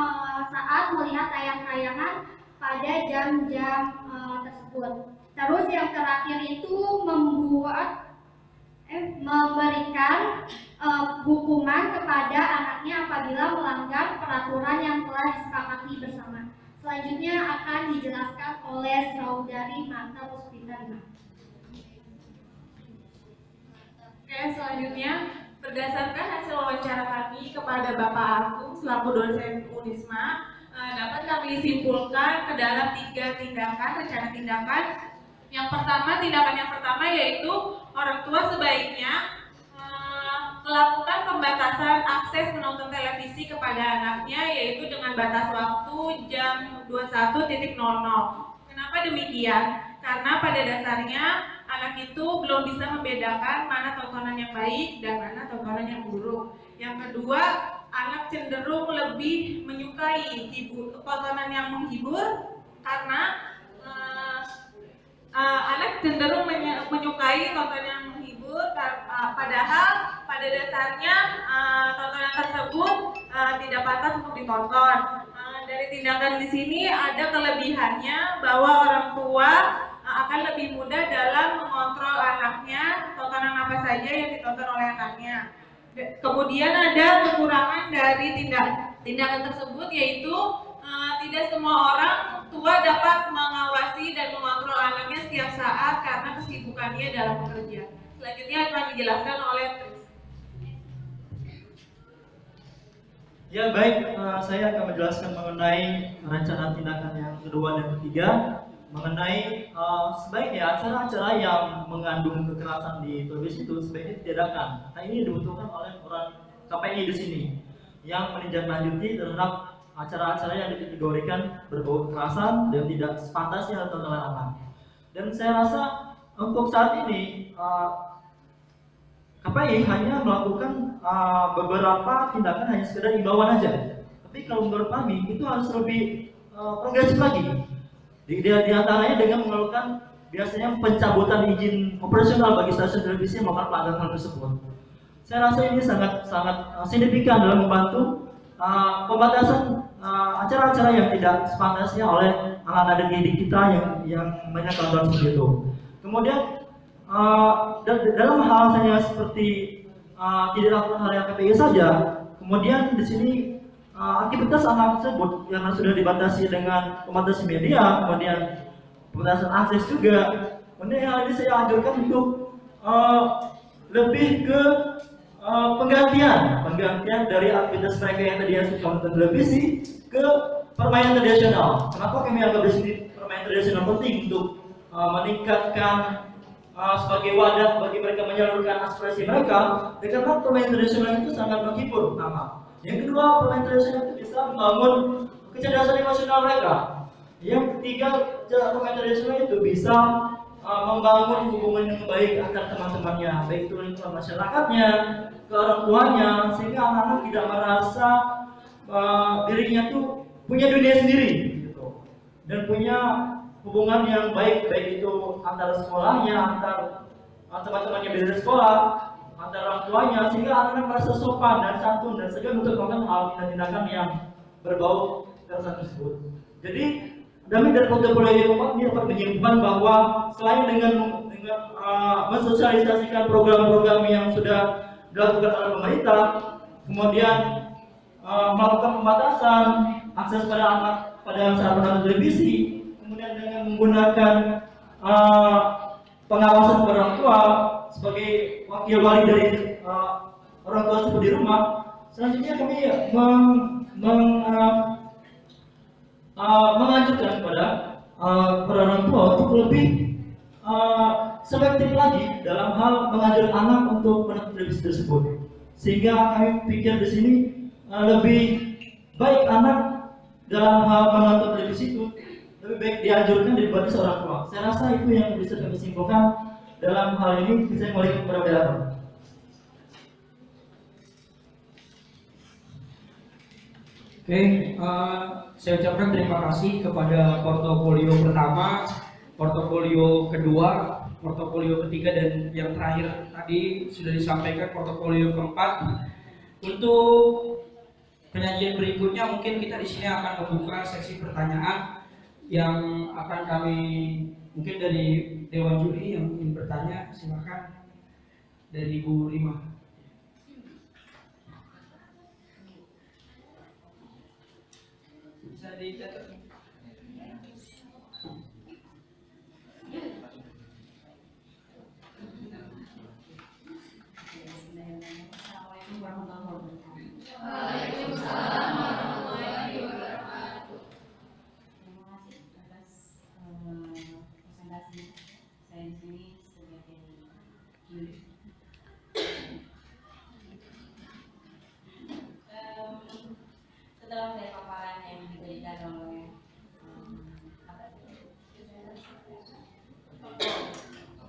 saat melihat tayangan-tayangan pada jam-jam tersebut. Terus yang terakhir itu memberikan hukuman kepada anaknya apabila melanggar peraturan yang telah disepakati bersama. Selanjutnya akan dijelaskan oleh Saudari Marta Puspita. Oke, selanjutnya berdasarkan hasil wawancara kami kepada Bapak Agung selaku dosen Unisma, dapat kami simpulkan ke dalam 3 tindakan, rencana tindakan. Tindakan yang pertama yaitu orang tua sebaiknya melakukan pembatasan akses menonton televisi kepada anaknya, yaitu dengan batas waktu jam 21.00. Kenapa demikian? Karena pada dasarnya anak itu belum bisa membedakan mana tontonan yang baik dan mana tontonan yang buruk. Yang kedua, anak cenderung lebih menyukai tontonan yang menghibur karena anak cenderung menyukai tontonan yang menghibur, padahal pada dasarnya tontonan tersebut tidak pantas untuk ditonton. Dari tindakan di sini ada kelebihannya bahwa orang tua akan lebih mudah dalam mengontrol anaknya tontonan apa saja yang ditonton oleh anaknya. Kemudian ada kekurangan dari tindakan tersebut, yaitu tidak semua orang tua dapat mengawasi dan mengontrol anaknya setiap saat karena kesibukannya dalam bekerja. Selanjutnya akan dijelaskan oleh Tris. Ya baik, saya akan menjelaskan mengenai rencana tindakan yang kedua dan ketiga, mengenai sebaiknya acara-acara yang mengandung kekerasan di televisi itu sebaiknya ditiadakan. Nah, ini dibutuhkan oleh orang KPI di sini yang menindaklanjuti terhadap acara-acara yang dikategorikan berbau kekerasan dan tidak sepantasnya ditonton oleh anak. Dan saya rasa untuk saat ini KPI hanya melakukan beberapa tindakan hanya sekedar imbauan aja. Tapi kalau menurut kami itu harus lebih progresif lagi. Di antaranya dengan melakukan biasanya pencabutan izin operasional bagi stasiun televisi yang melakukan pelanggaran hal tersebut. Saya rasa ini sangat signifikan dalam membantu pembatasan acara-acara yang tidak sepantasnya oleh anak-anak didik kita yang banyak tonton seperti itu. Kemudian dalam hal hanya seperti tidak lakukan hal yang KPI saja, kemudian di sini aktivitas anak tersebut yang sudah dibatasi dengan pembatasi media, kemudian pembatasan akses juga. Kemudian hal ini saya anjurkan untuk lebih ke penggantian dari aktivitas mereka yang tadinya suka menonton televisi ke permainan tradisional. Kenapa kami anggap di sini permainan tradisional penting untuk meningkatkan sebagai wadah bagi mereka menyalurkan aspirasi mereka? Karena permainan tradisional itu sangat menghibur pertama. Yang kedua, permainan tradisional itu bisa membangun kecerdasan emosional mereka. Yang ketiga, permainan tradisional itu bisa membangun hubungan yang baik antar teman-temannya, baik itu lingkungan masyarakatnya, ke orang tuanya, sehingga anak-anak tidak merasa dirinya tuh punya dunia sendiri, gitu. Dan punya hubungan yang baik itu antar sekolahnya, antar teman-temannya beda sekolah, antar orang tuanya, sehingga anak-anak merasa sopan dan santun dan segan untuk melakukan hal tindakan yang berbau kekerasan tersebut. Jadi kami dari portofolio yang keempat ini dapat menyimpulkan bahwa selain dengan mensosialisasikan program-program yang sudah dilakukan oleh pemerintah, kemudian melakukan pembatasan akses pada anak pada saat menonton televisi, kemudian dengan menggunakan pengawasan orang tua sebagai wakil wali dari orang tua tersebut di rumah. Selanjutnya kami menganjurkan kepada orang tua untuk lebih selektif lagi dalam hal mengajar anak untuk menonton televisi tersebut. Sehingga kami pikir di sini lebih baik anak dalam hal menonton televisi itu lebih baik dianjurkan daripada seorang tua. Saya rasa itu yang bisa kami simpulkan dalam hal ini. Saya kembali kepada moderator. Oke, saya ucapkan terima kasih kepada portofolio pertama, portofolio kedua, portofolio ketiga, dan yang terakhir tadi sudah disampaikan portofolio keempat. Untuk penyajian berikutnya mungkin kita di sini akan membuka seksi pertanyaan yang akan kami mungkin dari Dewan Juri yang ingin bertanya, silakan dari Bu Rima. Bisa dicatat. Waalaikumsalam warahmatullahi wabarakatuh. Terima kasih atas presentasinya. Saya di sini sebagai juri. Setelah dari paparan yang diberikan oleh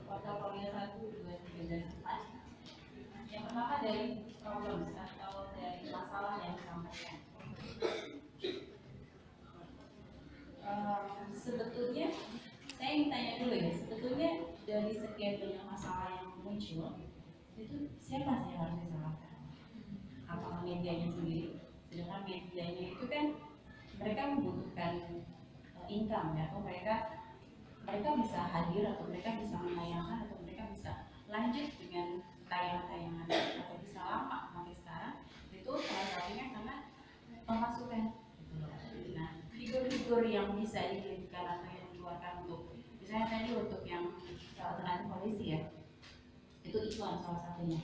portofolio dari problem atau dari masalah yang disampaikan. Sebetulnya saya ingin tanya dulu ya, sebetulnya dari sekian banyak masalah yang muncul itu siapa yang harus disalahkan? Apakah medianya sendiri? Sedangkan medianya itu kan mereka membutuhkan income ya, atau mereka bisa hadir, atau mereka bisa menayangkan, atau mereka bisa lanjut dengan tayangan-tayangan, atau bisa lama sampai sekarang. Itu salah satunya karena pemasukan. Nah, figur-figur yang bisa diberikan atau yang dikeluarkan untuk, misalnya tadi untuk yang tenaga polisi ya, itu iklan salah satunya.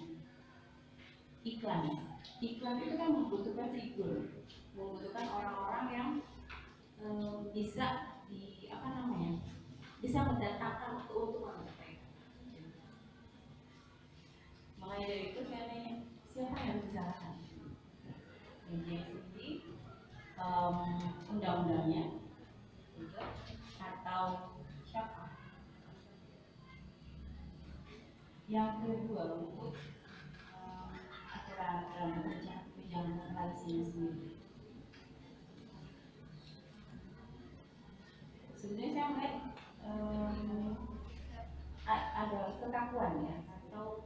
Iklan itu kan membutuhkan figur, membutuhkan orang-orang yang bisa bisa mendatangkan keuntungan mereka. Makanya dari itu saya nanya, siapa yang disalahkan? Media sendiri, undang-undangnya juga, atau siapa? Yang kedua, untuk aturan tunjangan polisinya sendiri. Sebenarnya saya melihat ada kekakuan ya, atau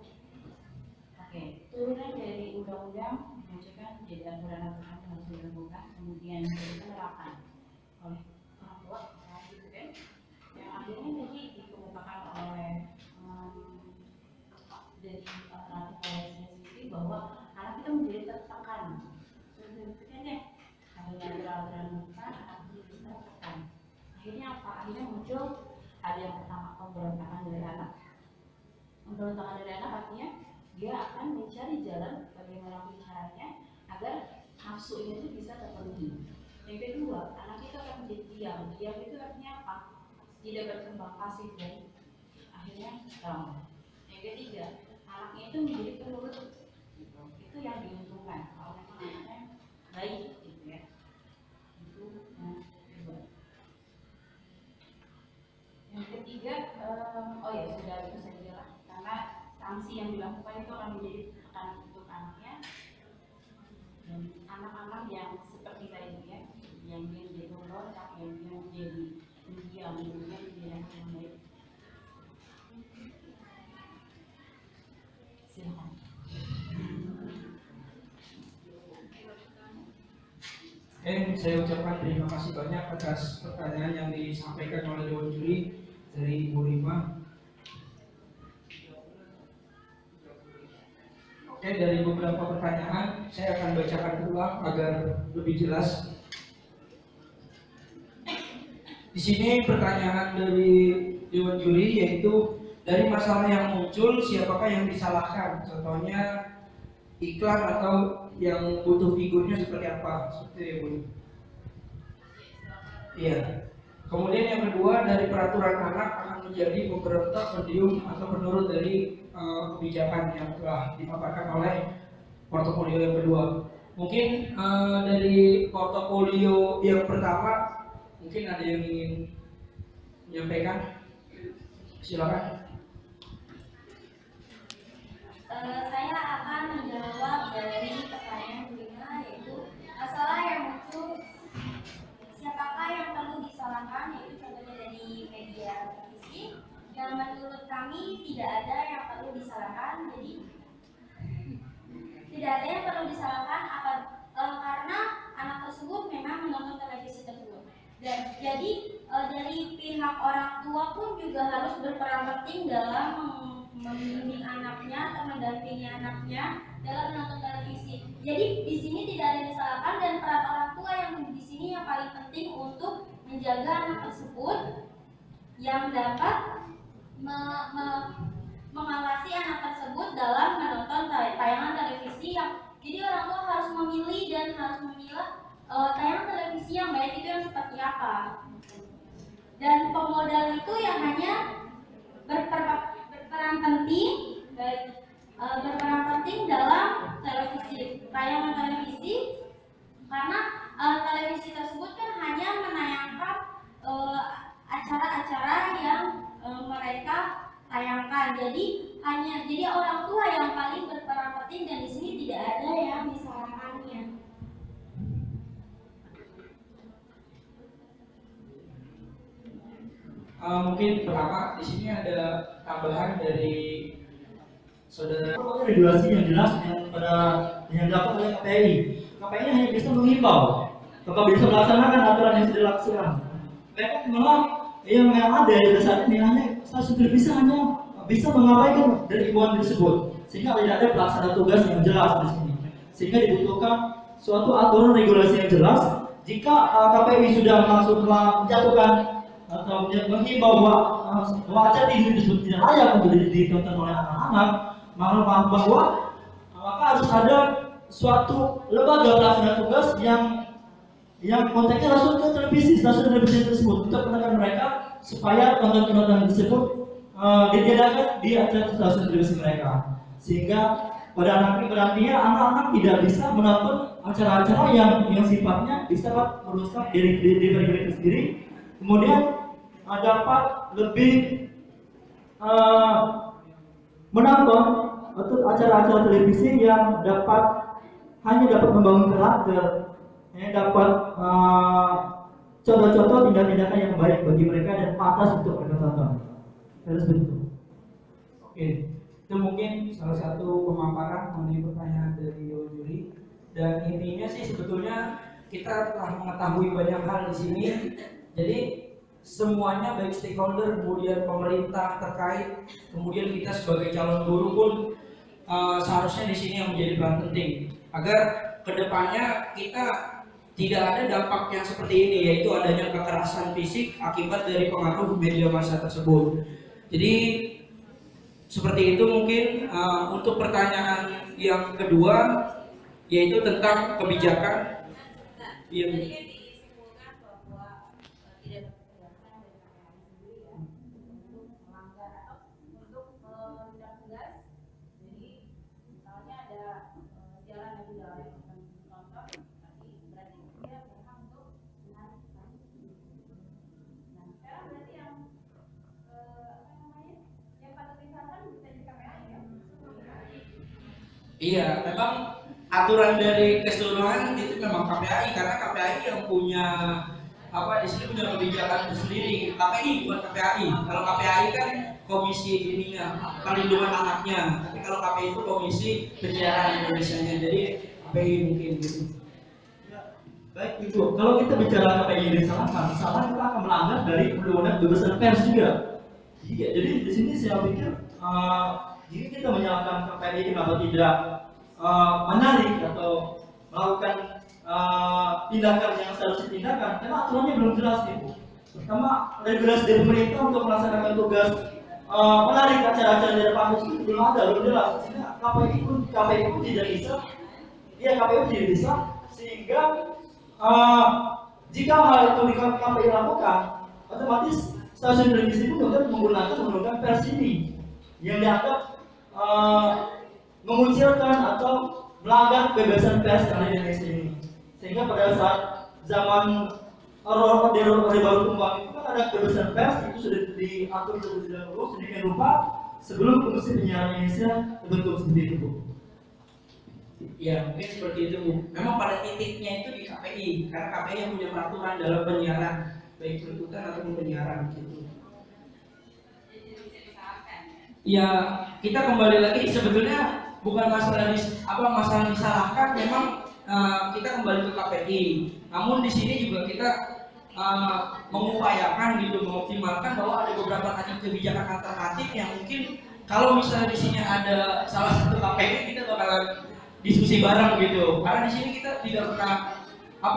turunan dari undang-undang dimajukan jadi aturan-aturan yang harus dilakukan, kemudian penerapan oleh orang tua, gitu kan, yang akhirnya tadi dikemukakan oleh dari ratu polisinya sendiri bahwa anak itu menjadi tertekan, adanya aturan-aturan bukan anak itu tertekan. Akhirnya apa? Akhirnya muncul ada yang pertama pemberontakan dari anak. Pemberontakan dari anak artinya dia akan mencari jalan bagaimana caranya agar nafsunya itu bisa terpenuhi. Yang kedua, anak itu akan menjadi diam. Diam itu artinya apa? Tidak berkembang, pasif dan akhirnya down. Yang ketiga, anaknya itu menjadi penurut. Itu yang diuntungkan. Kalau memang anaknya baik, gitu ya. Itu yang kedua. Yang ketiga, sudah itu saja lah. Karena sanksi yang dilakukan itu akan menjadi tekanan untuk anaknya dan anak-anak yang seperti tadi ya, yang dia menjadi pemberontak, yang dia menjadi pendiam, yang dia menjadi yang baik. Silakan. Saya ucapkan terima kasih banyak atas pertanyaan yang disampaikan oleh Dewan Juri dari Ibu Rima. Dari beberapa pertanyaan saya akan bacakan ulang agar lebih jelas. Di sini pertanyaan dari Dewan Juri yaitu dari masalah yang muncul siapakah yang disalahkan? Contohnya iklan atau yang butuh figurnya seperti apa? Seperti itu, Bu. Iya. Kemudian yang kedua dari peraturan anak akan menjadi pemberontak, pendiam atau penurut dari kebijakan yang telah dipaparkan oleh portofolio yang kedua. Mungkin dari portofolio yang pertama mungkin ada yang ingin menyampaikan, silakan. Saya akan menjawab dari pertanyaan kelima, yaitu masalah yang muncul siapakah yang perlu disalahkan, yaitu contohnya dari media televisi. Yang menurut kami tidak ada yang perlu disalahkan, jadi tidak ada yang perlu disalahkan karena anak tersebut memang menonton televisi tersebut. Dan jadi dari pihak orang tua pun juga harus berperan penting dalam membimbing anaknya atau mendampingi anaknya dalam menonton televisi. Jadi di sini tidak ada yang disalahkan dan peran orang tua yang di sini yang paling penting untuk menjaga anak tersebut yang dapat mengawasi anak tersebut dalam menonton tayangan televisi yang jadi orang tua harus memilih dan harus memilah tayangan televisi yang baik itu yang seperti apa. Dan pemodal itu yang hanya berperan penting dalam televisi, tayangan televisi, karena televisi tersebut kan hanya menayangkan acara-acara yang mereka tayangkan. Jadi orang tua yang paling berperan penting dan di Mungkin pertama di sini ada tambahan dari saudara. Regulasi yang jelas yang dilakukan oleh KPI. KPI hanya bisa mengimbau, apakah bisa melaksanakan aturan yang sudah dilaksanakan. Mereka malah yang ada di saat ini hanya sudah bisa mengabaikan dari imbauan tersebut, sehingga tidak ada pelaksana tugas yang jelas di sini. Sehingga dibutuhkan suatu aturan regulasi yang jelas. Jika KPI sudah langsung menjatuhkan atau menghimbau bahwa acara ini disebut tidak layak untuk ditonton oleh anak-anak, maka harus ada suatu lembaga pelaksana tugas yang konteksnya langsung ke stasiun televisi tersebut untuk menekan mereka supaya tonton-tonton tersebut ditiadakan di acara stasiun televisi mereka, sehingga pada anak berarti anak-anak tidak bisa menonton acara-acara yang sifatnya bisa merusak diri mereka sendiri, kemudian dapat lebih menonton atau acara-acara televisi yang hanya dapat membangun karakter, yang dapat contoh-contoh tindak-tindakan yang baik bagi mereka dan pantas untuk mereka tonton. Harus begitu. Oke, itu mungkin salah satu pemaparan mengenai pertanyaan dari juri. Dan intinya sih sebetulnya kita telah mengetahui banyak hal di sini. Jadi semuanya baik stakeholder, kemudian pemerintah terkait, kemudian kita sebagai calon guru pun seharusnya di sini yang menjadi peran penting agar kedepannya kita tidak ada dampak yang seperti ini, yaitu adanya kekerasan fisik akibat dari pengaruh media massa tersebut. Jadi seperti itu mungkin. Untuk pertanyaan yang kedua yaitu tentang kebijakan yang iya, memang aturan dari keseluruhan itu memang KPAI, karena KPAI yang punya di sini punya kebijakan sendiri. KPI bukan KPAI. Kalau KPAI kan komisi ininya perlindungan anaknya, tapi kalau KPI itu komisi penyiaran Indonesia-nya. Jadi KPI mungkin gitu. Baik Ibu, kalau kita bicara KPI ini salah kita akan melanggar dari undang-undang kebebasan pers juga. Jadi di sini saya pikir jika kita menyalahkan KPI kenapa tidak menarik atau melakukan tindakan yang seharusnya tindakan, karena aturannya belum jelas gitu. Pertama, regulasi dari pemerintah untuk melaksanakan tugas menarik acara-acara dari kampus itu belum ada, belum jelas. Sehingga KPI pun tidak bisa, sehingga jika hal itu di KPI lakukan, otomatis stasiun televisi pun akan menggunakan undang-undang pers ini yang dianggap mengucilkan atau melanggar kebebasan pers yang ada di Indonesia ini. Sehingga pada saat zaman Orde Baru Kembang itu kan ada kebebasan pers, itu sudah diatur sedemikian rupa sebelum Komisi Penyiaran Indonesia terbentuk seperti itu. Ya mungkin seperti itu Bu. Memang pada titiknya itu di KPI, karena KPI yang punya peraturan dalam penyiaran, baik peliputan ataupun penyiaran gitu. Ya kita kembali lagi, sebetulnya bukan masalah disalahkan, memang kita kembali ke KPI. Namun di sini juga kita mengupayakan gitu, mengoptimalkan bahwa ada beberapa kebijakan alternatif yang mungkin kalau misalnya di sini ada salah satu KPI, kita bakalan diskusi bareng gitu. Karena di sini kita tidak pernah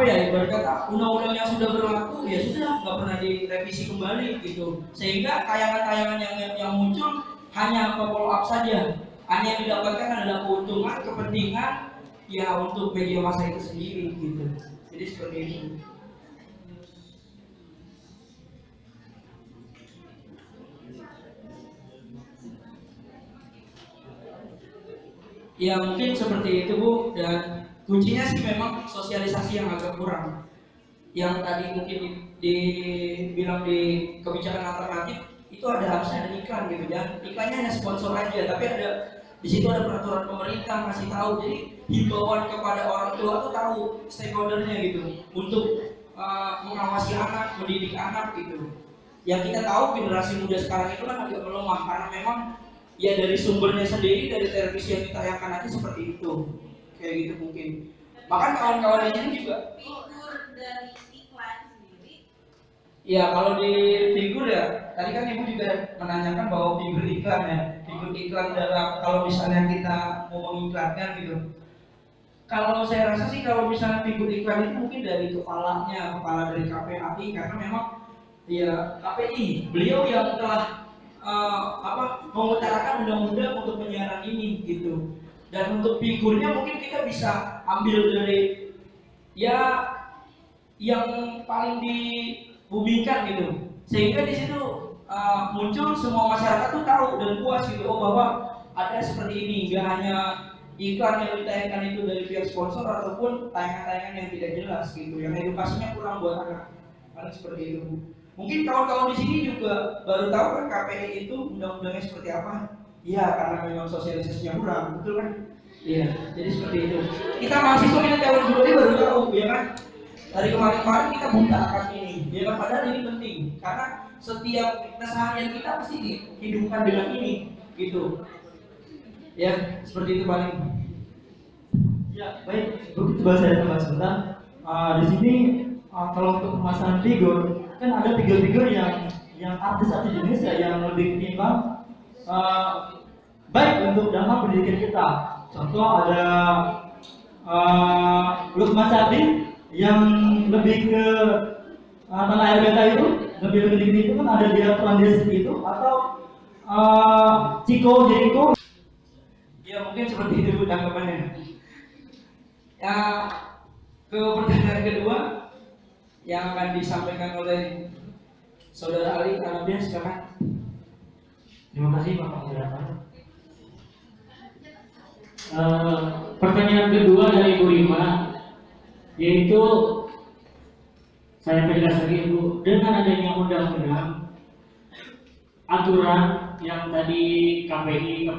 ibarat kata undang-undang yang sudah berlaku ya sudah nggak pernah direvisi kembali gitu. Sehingga tayangan-tayangan yang muncul hanya follow up saja. Hanya yang didapatkan adalah keuntungan, kepentingan ya untuk media massa itu sendiri gitu. Jadi seperti itu. Ya mungkin seperti itu Bu, dan kuncinya sih memang sosialisasi yang agak kurang. Yang tadi mungkin dibilang di kebijakan alternatif itu harusnya ada iklan gitu, dan iklannya hanya sponsor aja, tapi di situ ada peraturan pemerintah masih tahu. Jadi himbauan kepada orang tua tuh tahu stakeholdernya gitu untuk mengawasi anak, mendidik anak gitu. yang kita tahu generasi muda sekarang itu kan agak melemah karena memang ya dari sumbernya sendiri, dari televisi yang ditayangkan aja seperti itu, kayak gitu mungkin. Bahkan kawan-kawan di sini juga Figur dari iklan sendiri. ya kalau di figur ya tadi kan ibu juga menanyakan bahwa figur iklan ya, figur iklan dalam kalau misalnya kita mau mengiklankan gitu. Kalau saya rasa sih kalau misalnya figur iklan itu mungkin dari kepala dari KPAI, karena memang ya KPI beliau yang telah mengutarakan undang-undang untuk penyiaran ini gitu. Dan untuk figurnya mungkin kita bisa ambil dari ya yang paling dibumikan gitu, sehingga di situ muncul semua masyarakat tuh tahu dan puas gitu, oh bahwa ada seperti ini, nggak hanya iklan yang ditayangkan itu dari pihak sponsor ataupun tayangan-tayangan yang tidak jelas gitu, yang edukasinya kurang buat anak seperti itu. Mungkin kawan-kawan di sini juga baru tahu kan KPI itu undang-undangnya seperti apa? Iya, karena memang sosialisasinya kurang, betul kan? Iya, jadi seperti itu. Kita mahasiswa kita tahun 2000 baru tahu, ya kan? Dari kemarin-kemarin kita buta akan ini, ya kan? Padahal ini penting, karena setiap keseharian kita pasti dihidupkan dengan ini, gitu. Ya, seperti itu paling. Ya, baik. Begitu bahasa saya tambah sebentar. Di sini kalau untuk pemasangan figur, kan ada figur-figur yang artis-artis Indonesia yang lebih ketimbang baik untuk dampak pendidikan kita. Contoh ada Lukman Sardi yang lebih ke tanah air beta itu, lebih pendidikan itu kan ada dia Trandes itu, atau Chico Jericho. Ya mungkin seperti itu tanggapannya. Ya, ke pertanyaan kedua yang akan disampaikan oleh Saudara Ali Anabia, silakan. Terima kasih Pak Moderator. Pertanyaan kedua dari Bu Rima, yaitu saya perjelas lagi Bu, dengan adanya undang-undang aturan yang tadi KPI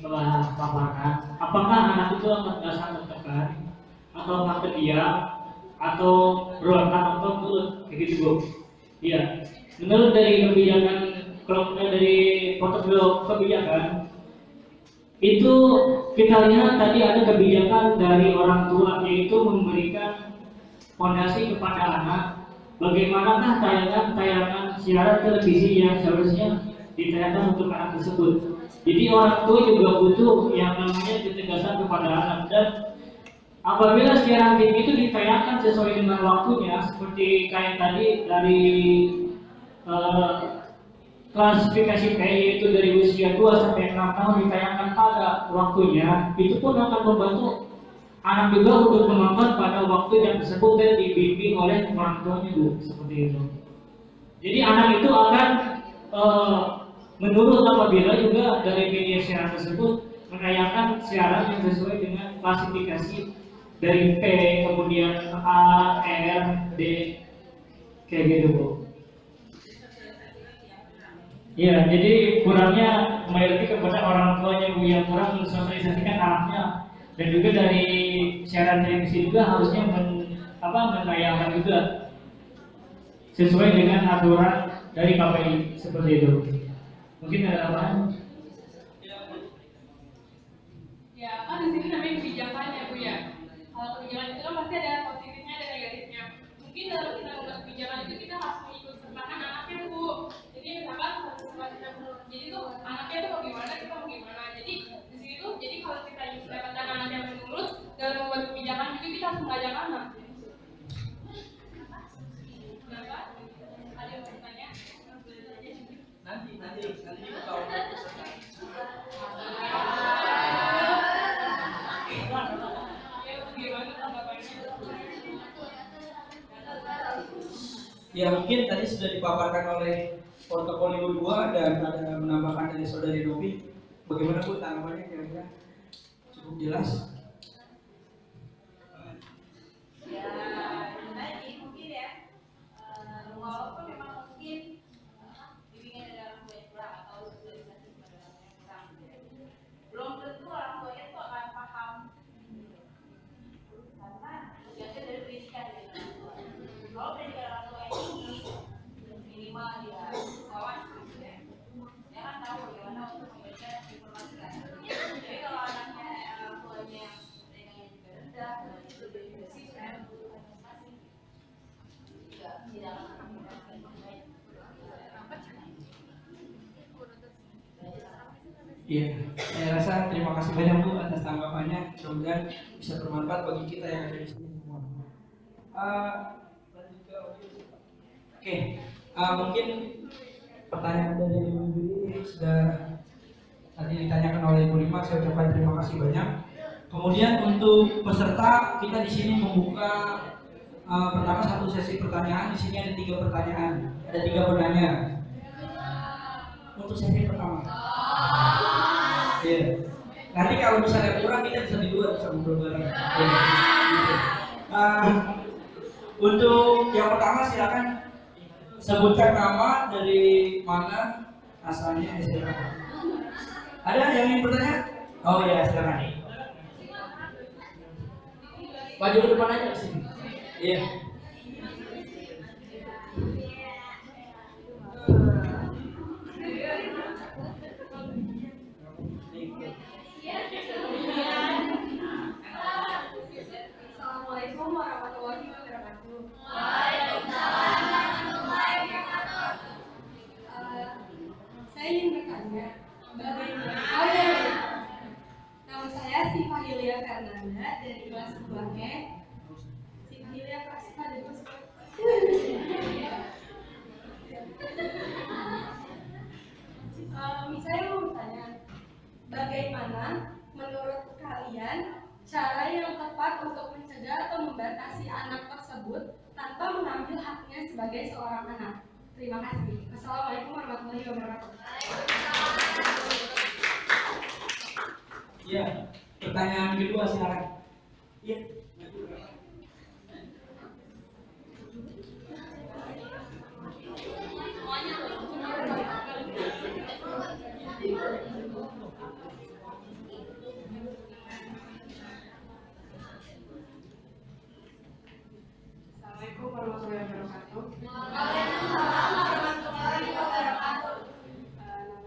telah paparkan, apakah anak itu akan merasa tertekan atau akan terdiam atau berontak atau turut begitu Bu? Iya, menurut dari kebijakan dari portofolio kebijakan itu kita lihat tadi ada kebijakan dari orang tua, yaitu memberikan fondasi kepada anak bagaimanakah tayangan siaran televisi yang seharusnya ditayangkan untuk anak tersebut. Jadi orang tua juga butuh yang namanya ketegasan kepada anak, dan apabila siaran TV itu ditayangkan sesuai dengan waktunya, seperti kayak tadi dari klasifikasi P, yaitu dari usia 2 sampai 6 tahun ditayangkan pada waktunya, itu pun akan membantu anak juga untuk menonton pada waktu yang tersebut dan dibimbing oleh orang tuanya Bu, seperti itu. Jadi anak itu akan menurut apabila juga dari media siaran tersebut menayangkan siaran yang sesuai dengan klasifikasi dari P, kemudian A, R, D, kayak gitu Bu. Ya, jadi kurangnya kembali lagi kepada orang tuanya Bu, yang kurang mensosialisasikan anaknya, dan juga dari siaran televisi juga harusnya menayangkan juga sesuai dengan aturan dari KPI seperti itu. Mungkin ada tambahan? Ya, kan di sini namanya kebijakan ya Bu ya. Kalau kebijakan itu kan pasti ada positifnya dan negatifnya. Mungkin dalam kita membuat kebijakan itu kita harus mengikut sertakan anaknya Bu. Jadi misalkan jadi tuh anaknya tuh mau gimana, kita mau gimana. Jadi di sini tuh, jadi kalau kita dapatkan anak yang menurut dalam membuat kebijakan itu kita harus mengajak anak. Kenapa? Ada yang bertanya? Nanti kalau ya mungkin tadi sudah dipaparkan oleh portofolio 2 dan ada menambahkan dari Saudari Novi. Bagaimana Bu tanggapannya, kira-kira cukup jelas? Ya, tadi mungkin ya, walaupun memang mungkin bimbingan dari orang tua yang kurang atau sosialisasi kepada orang tua yang kurang, belum tentu orang tuanya itu akan paham, karena biasanya dari pendidikan gitu. Kalau pendidikan orang tua yang tinggi, minimal dia Iya, saya rasa terima kasih banyak Bu atas tanggapannya. Mudah-mudahan bisa bermanfaat bagi kita yang ada di sini semua. Oke, mungkin pertanyaan dari Ibu Juli sudah tadi ditanyakan oleh Ibu Rima, saya ucapkan terima kasih banyak. Kemudian untuk peserta kita di sini membuka pertama satu sesi pertanyaan. Di sini ada 3 pertanyaan, ada 3 penanya. Untuk sesi pertama. Iya. Nanti kalau misalnya kurang kita bisa di luar bisa ngobrol bareng. Untuk yang pertama silakan sebutkan nama, dari mana, asalnya, silakan. Ada yang ingin bertanya? Oh ya, silakan. Maju ke depan aja ke sini. Iya. Assalamualaikum warahmatullahi wabarakatuh. Saya ingin bertanya, nama saya Siva Yulia Fernanda dari kelas 2E. Siva Yulia Prasika dari kelas 2E. Saya mau bertanya, bagaimana menurut kalian cara yang tepat untuk mencegah atau membatasi anak tersebut tanpa mengambil haknya sebagai seorang anak? Terima kasih. Assalamualaikum warahmatullahi wabarakatuh. Iya, pertanyaan kedua silakan. Iya. Assalamualaikum warahmatullahi wabarakatuh. Nama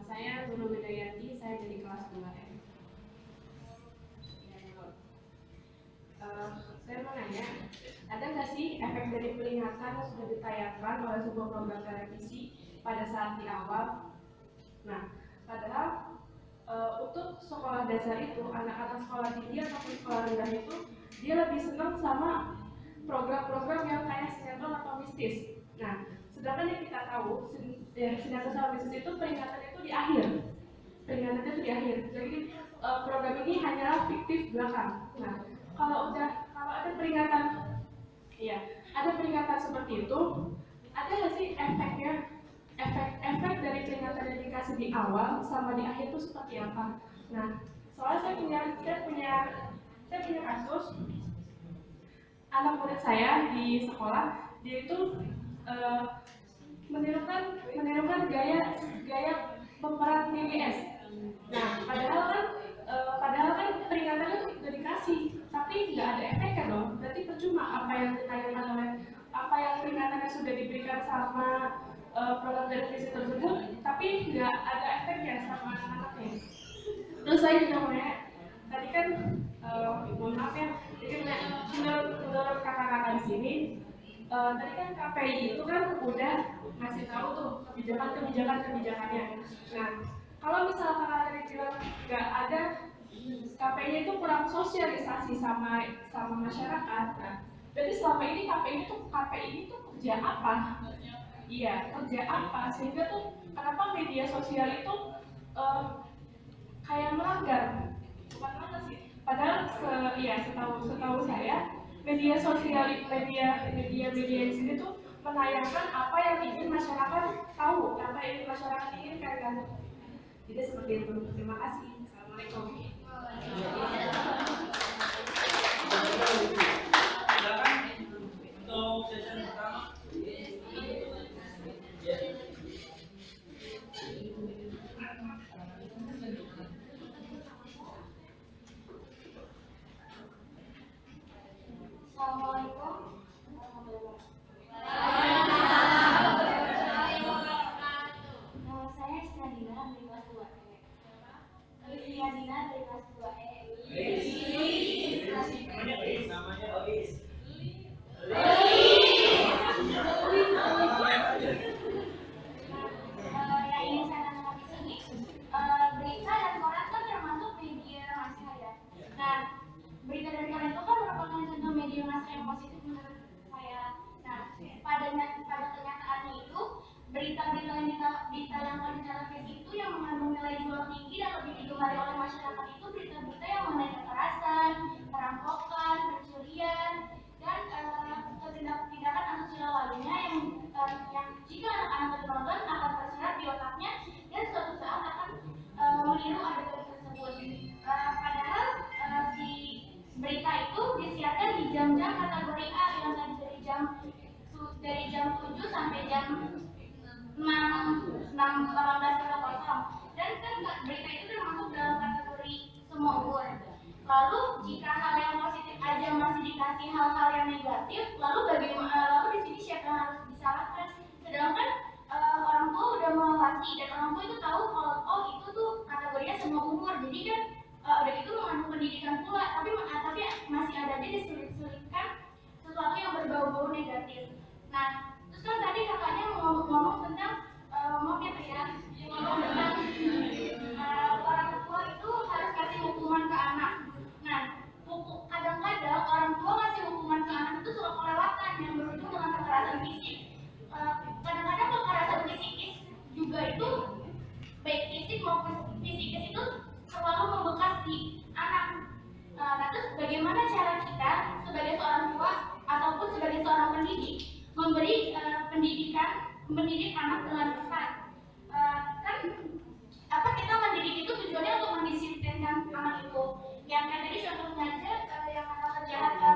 saya Nurul Widayanti, saya dari kelas 2E. Saya mau nanya, ada nggak sih efek dari peringatan yang sudah ditayangkan oleh sebuah program televisi pada saat di awal? Nah, padahal untuk sekolah dasar itu, anak-anak sekolah tinggi ataupun sekolah rendah itu, dia lebih senang sama program-program yang kayak sinetron atau mistis. Nah, sedangkan yang kita tahu, sinetron sama mistis itu peringatannya itu di akhir. Peringatannya itu di akhir. Jadi program ini hanyalah fiktif belakang. Nah, kalau ada peringatan, ya, ada peringatan seperti itu, ada nggak sih efeknya? Efek dari peringatan yang dikasih di awal sama di akhir itu seperti apa? Nah, soalnya saya punya kasus anak murid saya di sekolah, dia itu menirukan gaya pemeran TWS. Nah, padahal kan peringatannya sudah dikasih, tapi nggak ada efeknya dong. Berarti percuma apa yang peringatannya sudah diberikan sama program televisi tersebut, tapi nggak ada efeknya sama anak-anaknya. Terus saya juga mau nanya, tadi kan mohon maaf ya, jadi menurut kakak-kakak di sini, tadi kan KPI itu kan udah ngasih tahu tuh kebijakannya. Nah, kalau misalnya kakak tadi bilang nggak ada, KPI itu kurang sosialisasi sama masyarakat. Nah, berarti selama ini KPI itu kerja apa? Iya, kerja apa? Sehingga tuh kenapa media sosial itu kayak melanggar? Bukan melanggar sih. Padahal setahu saya media sosial, media di sini tuh menayangkan apa yang ingin masyarakat tahu, apa yang masyarakat inginkan. Jadi seperti itu. Terima kasih. Assalamualaikum. Untuk sesi pertama. Assalamualaikum. Nama saya Syadina dari kelas 2E. positif menurut saya. Nah, pada kenyataannya itu berita-berita yang ditayangkan di televisi itu yang mengandung nilai jual tinggi dan lebih digemari oleh masyarakat itu berita-berita yang mengenai kekerasan, perampokan, pencurian, dan tindakan asusila lainnya yang jika anak-anak menonton akan tersirat di otaknya dan suatu saat akan meniru adegan tersebut. Padahal si berita itu disiarkan di jam-jam kategori A yang dari jam 7 sampai jam 18.00 dan kan berita itu termasuk dalam kategori semua umur. Lalu jika hal yang positif aja masih dikasih hal-hal yang negatif, lalu di sini siapa yang harus disalahkan? Sedangkan orang tua udah mengawasi dan orang tua itu tahu kalau oh itu tuh kategorinya semua umur, jadi kan udah itu mengandung pendidikan pula, tapi masih ada aja disulit-sulitkan sesuatu yang berbau-bau negatif. Nah, terus kan tadi kakaknya ngomong tentang ngomong tentang orang tua itu harus kasih hukuman ke anak. Nah, kadang-kadang orang tua ngasih hukuman ke anak itu suka kelewatan yang berujung dengan kekerasan fisik. Kadang-kadang kekerasan psikis juga itu baik fisik maupun psikis itu selalu membekas di anak. Nah, terus bagaimana cara kita sebagai seorang tua ataupun sebagai seorang pendidik memberi mendidik anak dengan tepat? Kan kita mendidik itu tujuannya untuk mendisiplinkan anak itu. Yang tadi contohnya aja yang anak kejahatan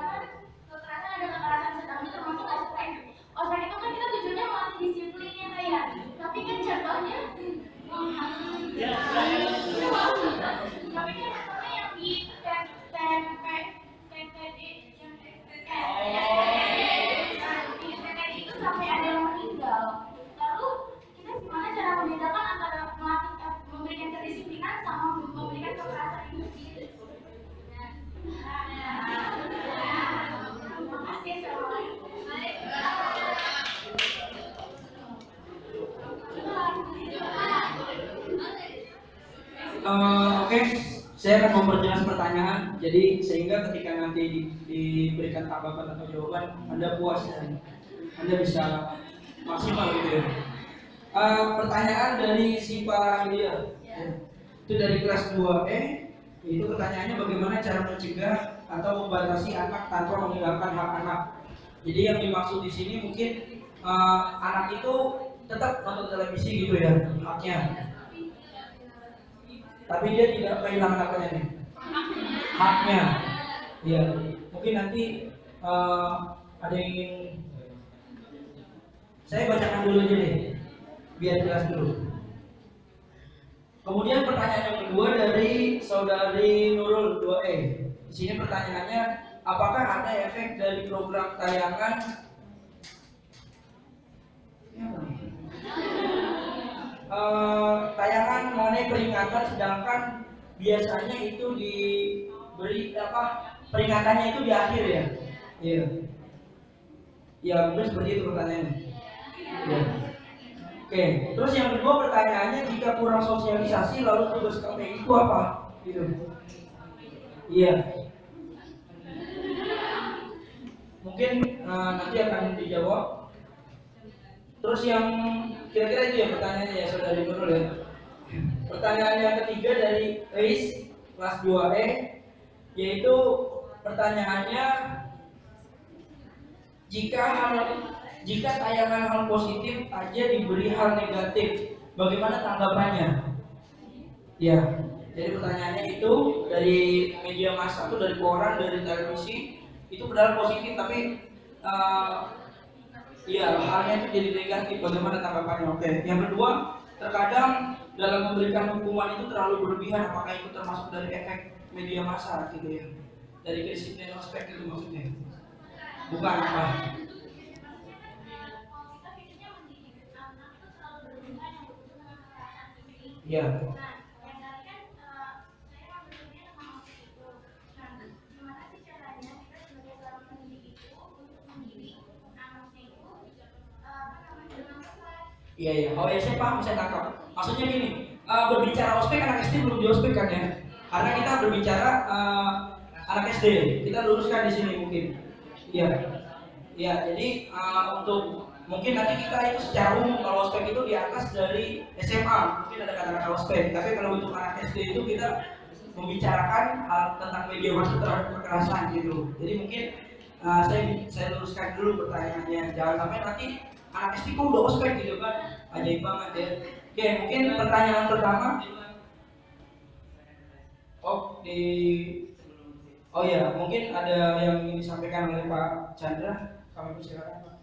kekerasan ada kekerasan sedang itu termasuk ospek. Ospek itu kan kita tujuannya melatih disiplinnya kayak. Tapi kan contohnya tapi kan contohnya yang di itu sampai ada yang meninggal. Lalu kita gimana cara membedakan antara memberikan kedisiplinan sama memberikan kekerasan itu sendiri? Terima kasih. Oke, saya akan memperjelas pertanyaan. Jadi sehingga ketika nanti diberikan tanggapan atau jawaban Anda puas dan Anda bisa maksimal gitu ya. Pertanyaan dari si Pak Ilya, itu dari kelas 2E. Itu pertanyaannya bagaimana cara mencegah atau membatasi anak tanpa menghilangkan hak anak. Jadi yang dimaksud di sini mungkin anak itu tetap nonton televisi gitu ya, haknya. Tapi dia tidak kehilangan apanya nih? Haknya. Iya. Mungkin nanti ada yang ingin saya bacakan dulu aja deh, biar jelas dulu. Kemudian pertanyaan yang kedua dari saudari Nurul 2E. Di sini pertanyaannya, apakah ada efek dari program tayangan tayangan mengenai peringatan, sedangkan biasanya itu diberi peringatannya itu di akhir ya? Iya. Ya, mungkin seperti itu pertanyaannya. Ya. Oke, terus yang kedua pertanyaannya, jika kurang sosialisasi lalu tugas KPI itu apa? Gitu. Iya. Mungkin nanti akan dijawab. Terus yang kira-kira itu ya pertanyaannya ya saudari Nurul ya. Pertanyaan yang ketiga dari Reis kelas 2E, yaitu pertanyaannya, jika tayangan hal positif aja diberi hal negatif, bagaimana tanggapannya? Ya, jadi pertanyaannya itu dari media massa, itu dari koran, dari televisi, itu padahal positif tapi iya, halnya itu jadi negatif. Bagaimana tanggapannya? Oke. Yang kedua, terkadang dalam memberikan hukuman itu terlalu berlebihan. Apakah itu termasuk dari efek media massa gitu ya? Dari kedisiplinan ospek itu maksudnya? Bukan apa? Iya. Iya. Oh ya, saya paham, saya tangkap. Maksudnya gini, berbicara ospek anak SD belum di ospek kan ya? Karena kita berbicara anak SD, kita luruskan di sini mungkin. Iya, iya. Jadi untuk mungkin nanti kita itu secara umum kalau ospek itu di atas dari SMA mungkin ada kata-kata ospek. Tapi kalau untuk anak SD itu kita membicarakan hal tentang media massa terhadap kekerasan gitu. Jadi mungkin saya luruskan dulu pertanyaannya. Jangan sampai nanti anak SD kok udah ospek gitu kan? Ajaib banget ya. Oke, mungkin pertanyaan pertama. Oh ya, mungkin ada yang ingin disampaikan oleh Pak Chandra. Kami persilakan Pak.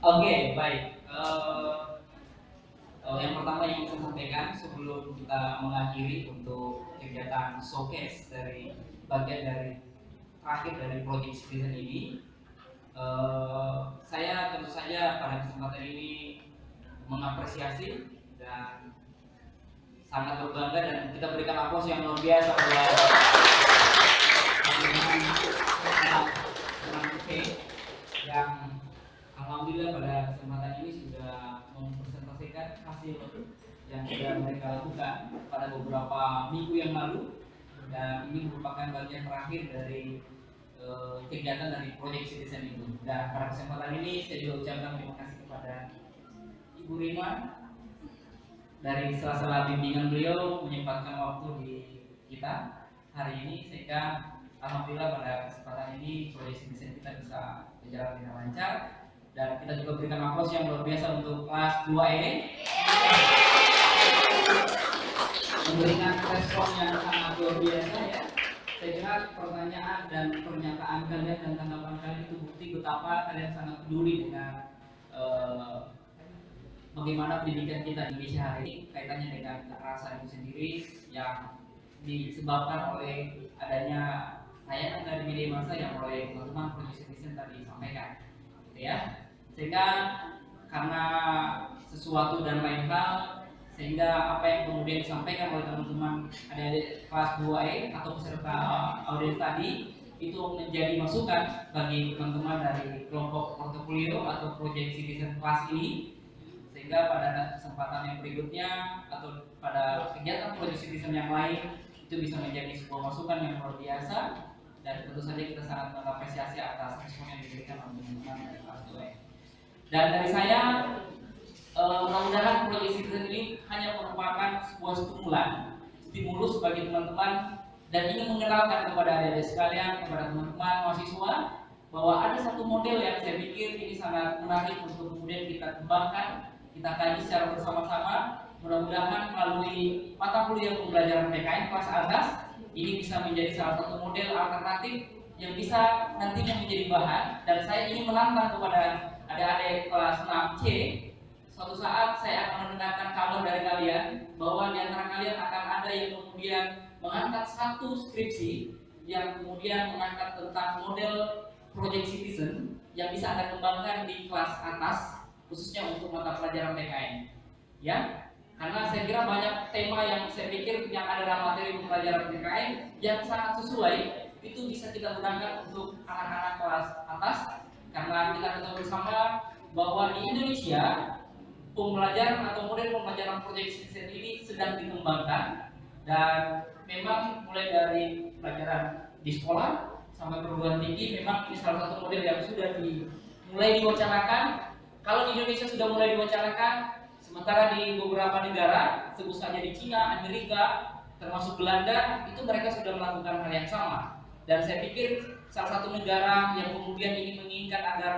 Oke, baik. Yang pertama yang saya sampaikan sebelum kita mengakhiri untuk kegiatan showcase dari bagian dari terakhir dari Project Citizen ini, saya tentu saja pada kesempatan ini mengapresiasi dan sangat berbangga dan kita berikan aplaus yang luar biasa buat teman-teman yang alhamdulillah pada kesempatan ini sudah mempresentasikan hasil yang sudah mereka lakukan pada beberapa minggu yang lalu, dan ini merupakan bagian terakhir dari kegiatan dari Project Citizen itu. Dan pada kesempatan ini saya juga ucapkan terima kasih kepada Ibu Rima dari sela-sela bimbingan beliau menyempatkan waktu di kita hari ini, sehingga alhamdulillah pada kesempatan ini Project Citizen kita bisa berjalan dengan lancar. Dan kita juga berikan aplaus yang luar biasa untuk kelas 2E memberikan respon yang sangat luar biasa ya. Saya kira pertanyaan dan pernyataan kalian dan tanggapan kalian itu bukti betapa kalian sangat peduli dengan bagaimana pendidikan kita di Indonesia hari ini kaitannya dengan kekerasan itu sendiri yang disebabkan oleh adanya tayangan dari media massa yang oleh teman-teman Project Citizen tadi sampaikan, gitu ya. Sehingga karena sesuatu dan lain hal, sehingga apa yang kemudian disampaikan oleh teman-teman adik-adik kelas 2E atau peserta audiens tadi itu menjadi masukan bagi teman-teman dari kelompok portofolio atau Project Citizen kelas ini, sehingga pada kesempatan yang berikutnya atau pada kegiatan Project Citizen yang lain itu bisa menjadi sebuah masukan yang luar biasa. Dan tentu saja kita sangat mengapresiasi atas respon yang diberikan oleh teman-teman dari kelas 2E. Dan dari saya, mudah-mudahan Project Citizen ini hanya merupakan sebuah stimulus bagi teman-teman dan ingin mengenalkan kepada adik-adik sekalian, kepada teman-teman mahasiswa bahwa ada satu model yang saya pikir ini sangat menarik untuk kemudian kita kembangkan, kita kaji secara bersama-sama. Mudah-mudahan melalui mata kuliah pembelajaran PKN kelas atas ini bisa menjadi salah satu model alternatif yang bisa nantinya menjadi bahan. Dan saya ingin menantang kepada adik-adik kelas 6C, suatu saat saya akan mendengarkan kabar dari kalian bahwa di antara kalian akan ada yang kemudian mengangkat satu skripsi yang kemudian mengangkat tentang model Project Citizen yang bisa Anda kembangkan di kelas atas, khususnya untuk mata pelajaran PKN. Ya, karena saya kira banyak tema yang saya pikir yang ada dalam materi pelajaran PKN yang sangat sesuai, itu bisa kita gunakan untuk anak-anak kelas atas, karena kita ketahui bersama bahwa di Indonesia pembelajaran atau model pembelajaran Project Citizen ini sedang dikembangkan, dan memang mulai dari pelajaran di sekolah sampai perguruan tinggi memang ini salah satu model yang sudah mulai diwacanakan. Kalau di Indonesia sudah mulai diwacanakan, sementara di beberapa negara, sebut saja di Cina, Amerika, termasuk Belanda, itu mereka sudah melakukan hal yang sama. Dan saya pikir salah satu negara yang kemudian ingin menginginkan agar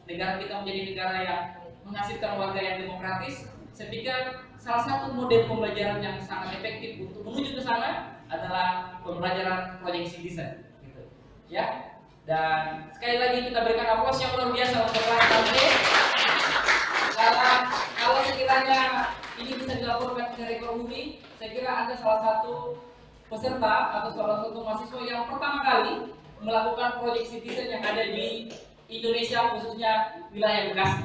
negara kita menjadi negara yang menghasilkan warga yang demokratis, saya pikir salah satu model pembelajaran yang sangat efektif untuk menuju ke sana adalah pembelajaran Project Citizen, gitu. Ya. Dan sekali lagi kita berikan aplaus yang luar biasa untuk kelas 6C. Karena kalau sekiranya ini bisa dilaporkan ke rekor UNI, saya kira ada salah satu peserta atau salah satu mahasiswa yang pertama kali melakukan Project Citizen yang ada di Indonesia, khususnya wilayah Bekasi.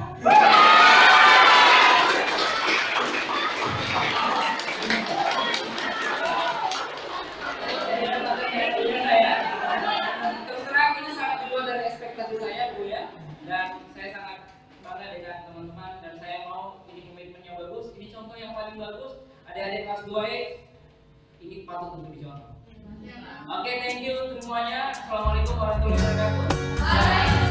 Terus terang ini sangat di luar dari ekspektasi saya, Bu ya. Dan saya sangat bangga dengan teman-teman, dan saya mau ini komitmennya bagus. Ini kelas 2E ini patut untuk dicontoh. Oke, thank you semuanya. Assalamualaikum warahmatullahi wabarakatuh.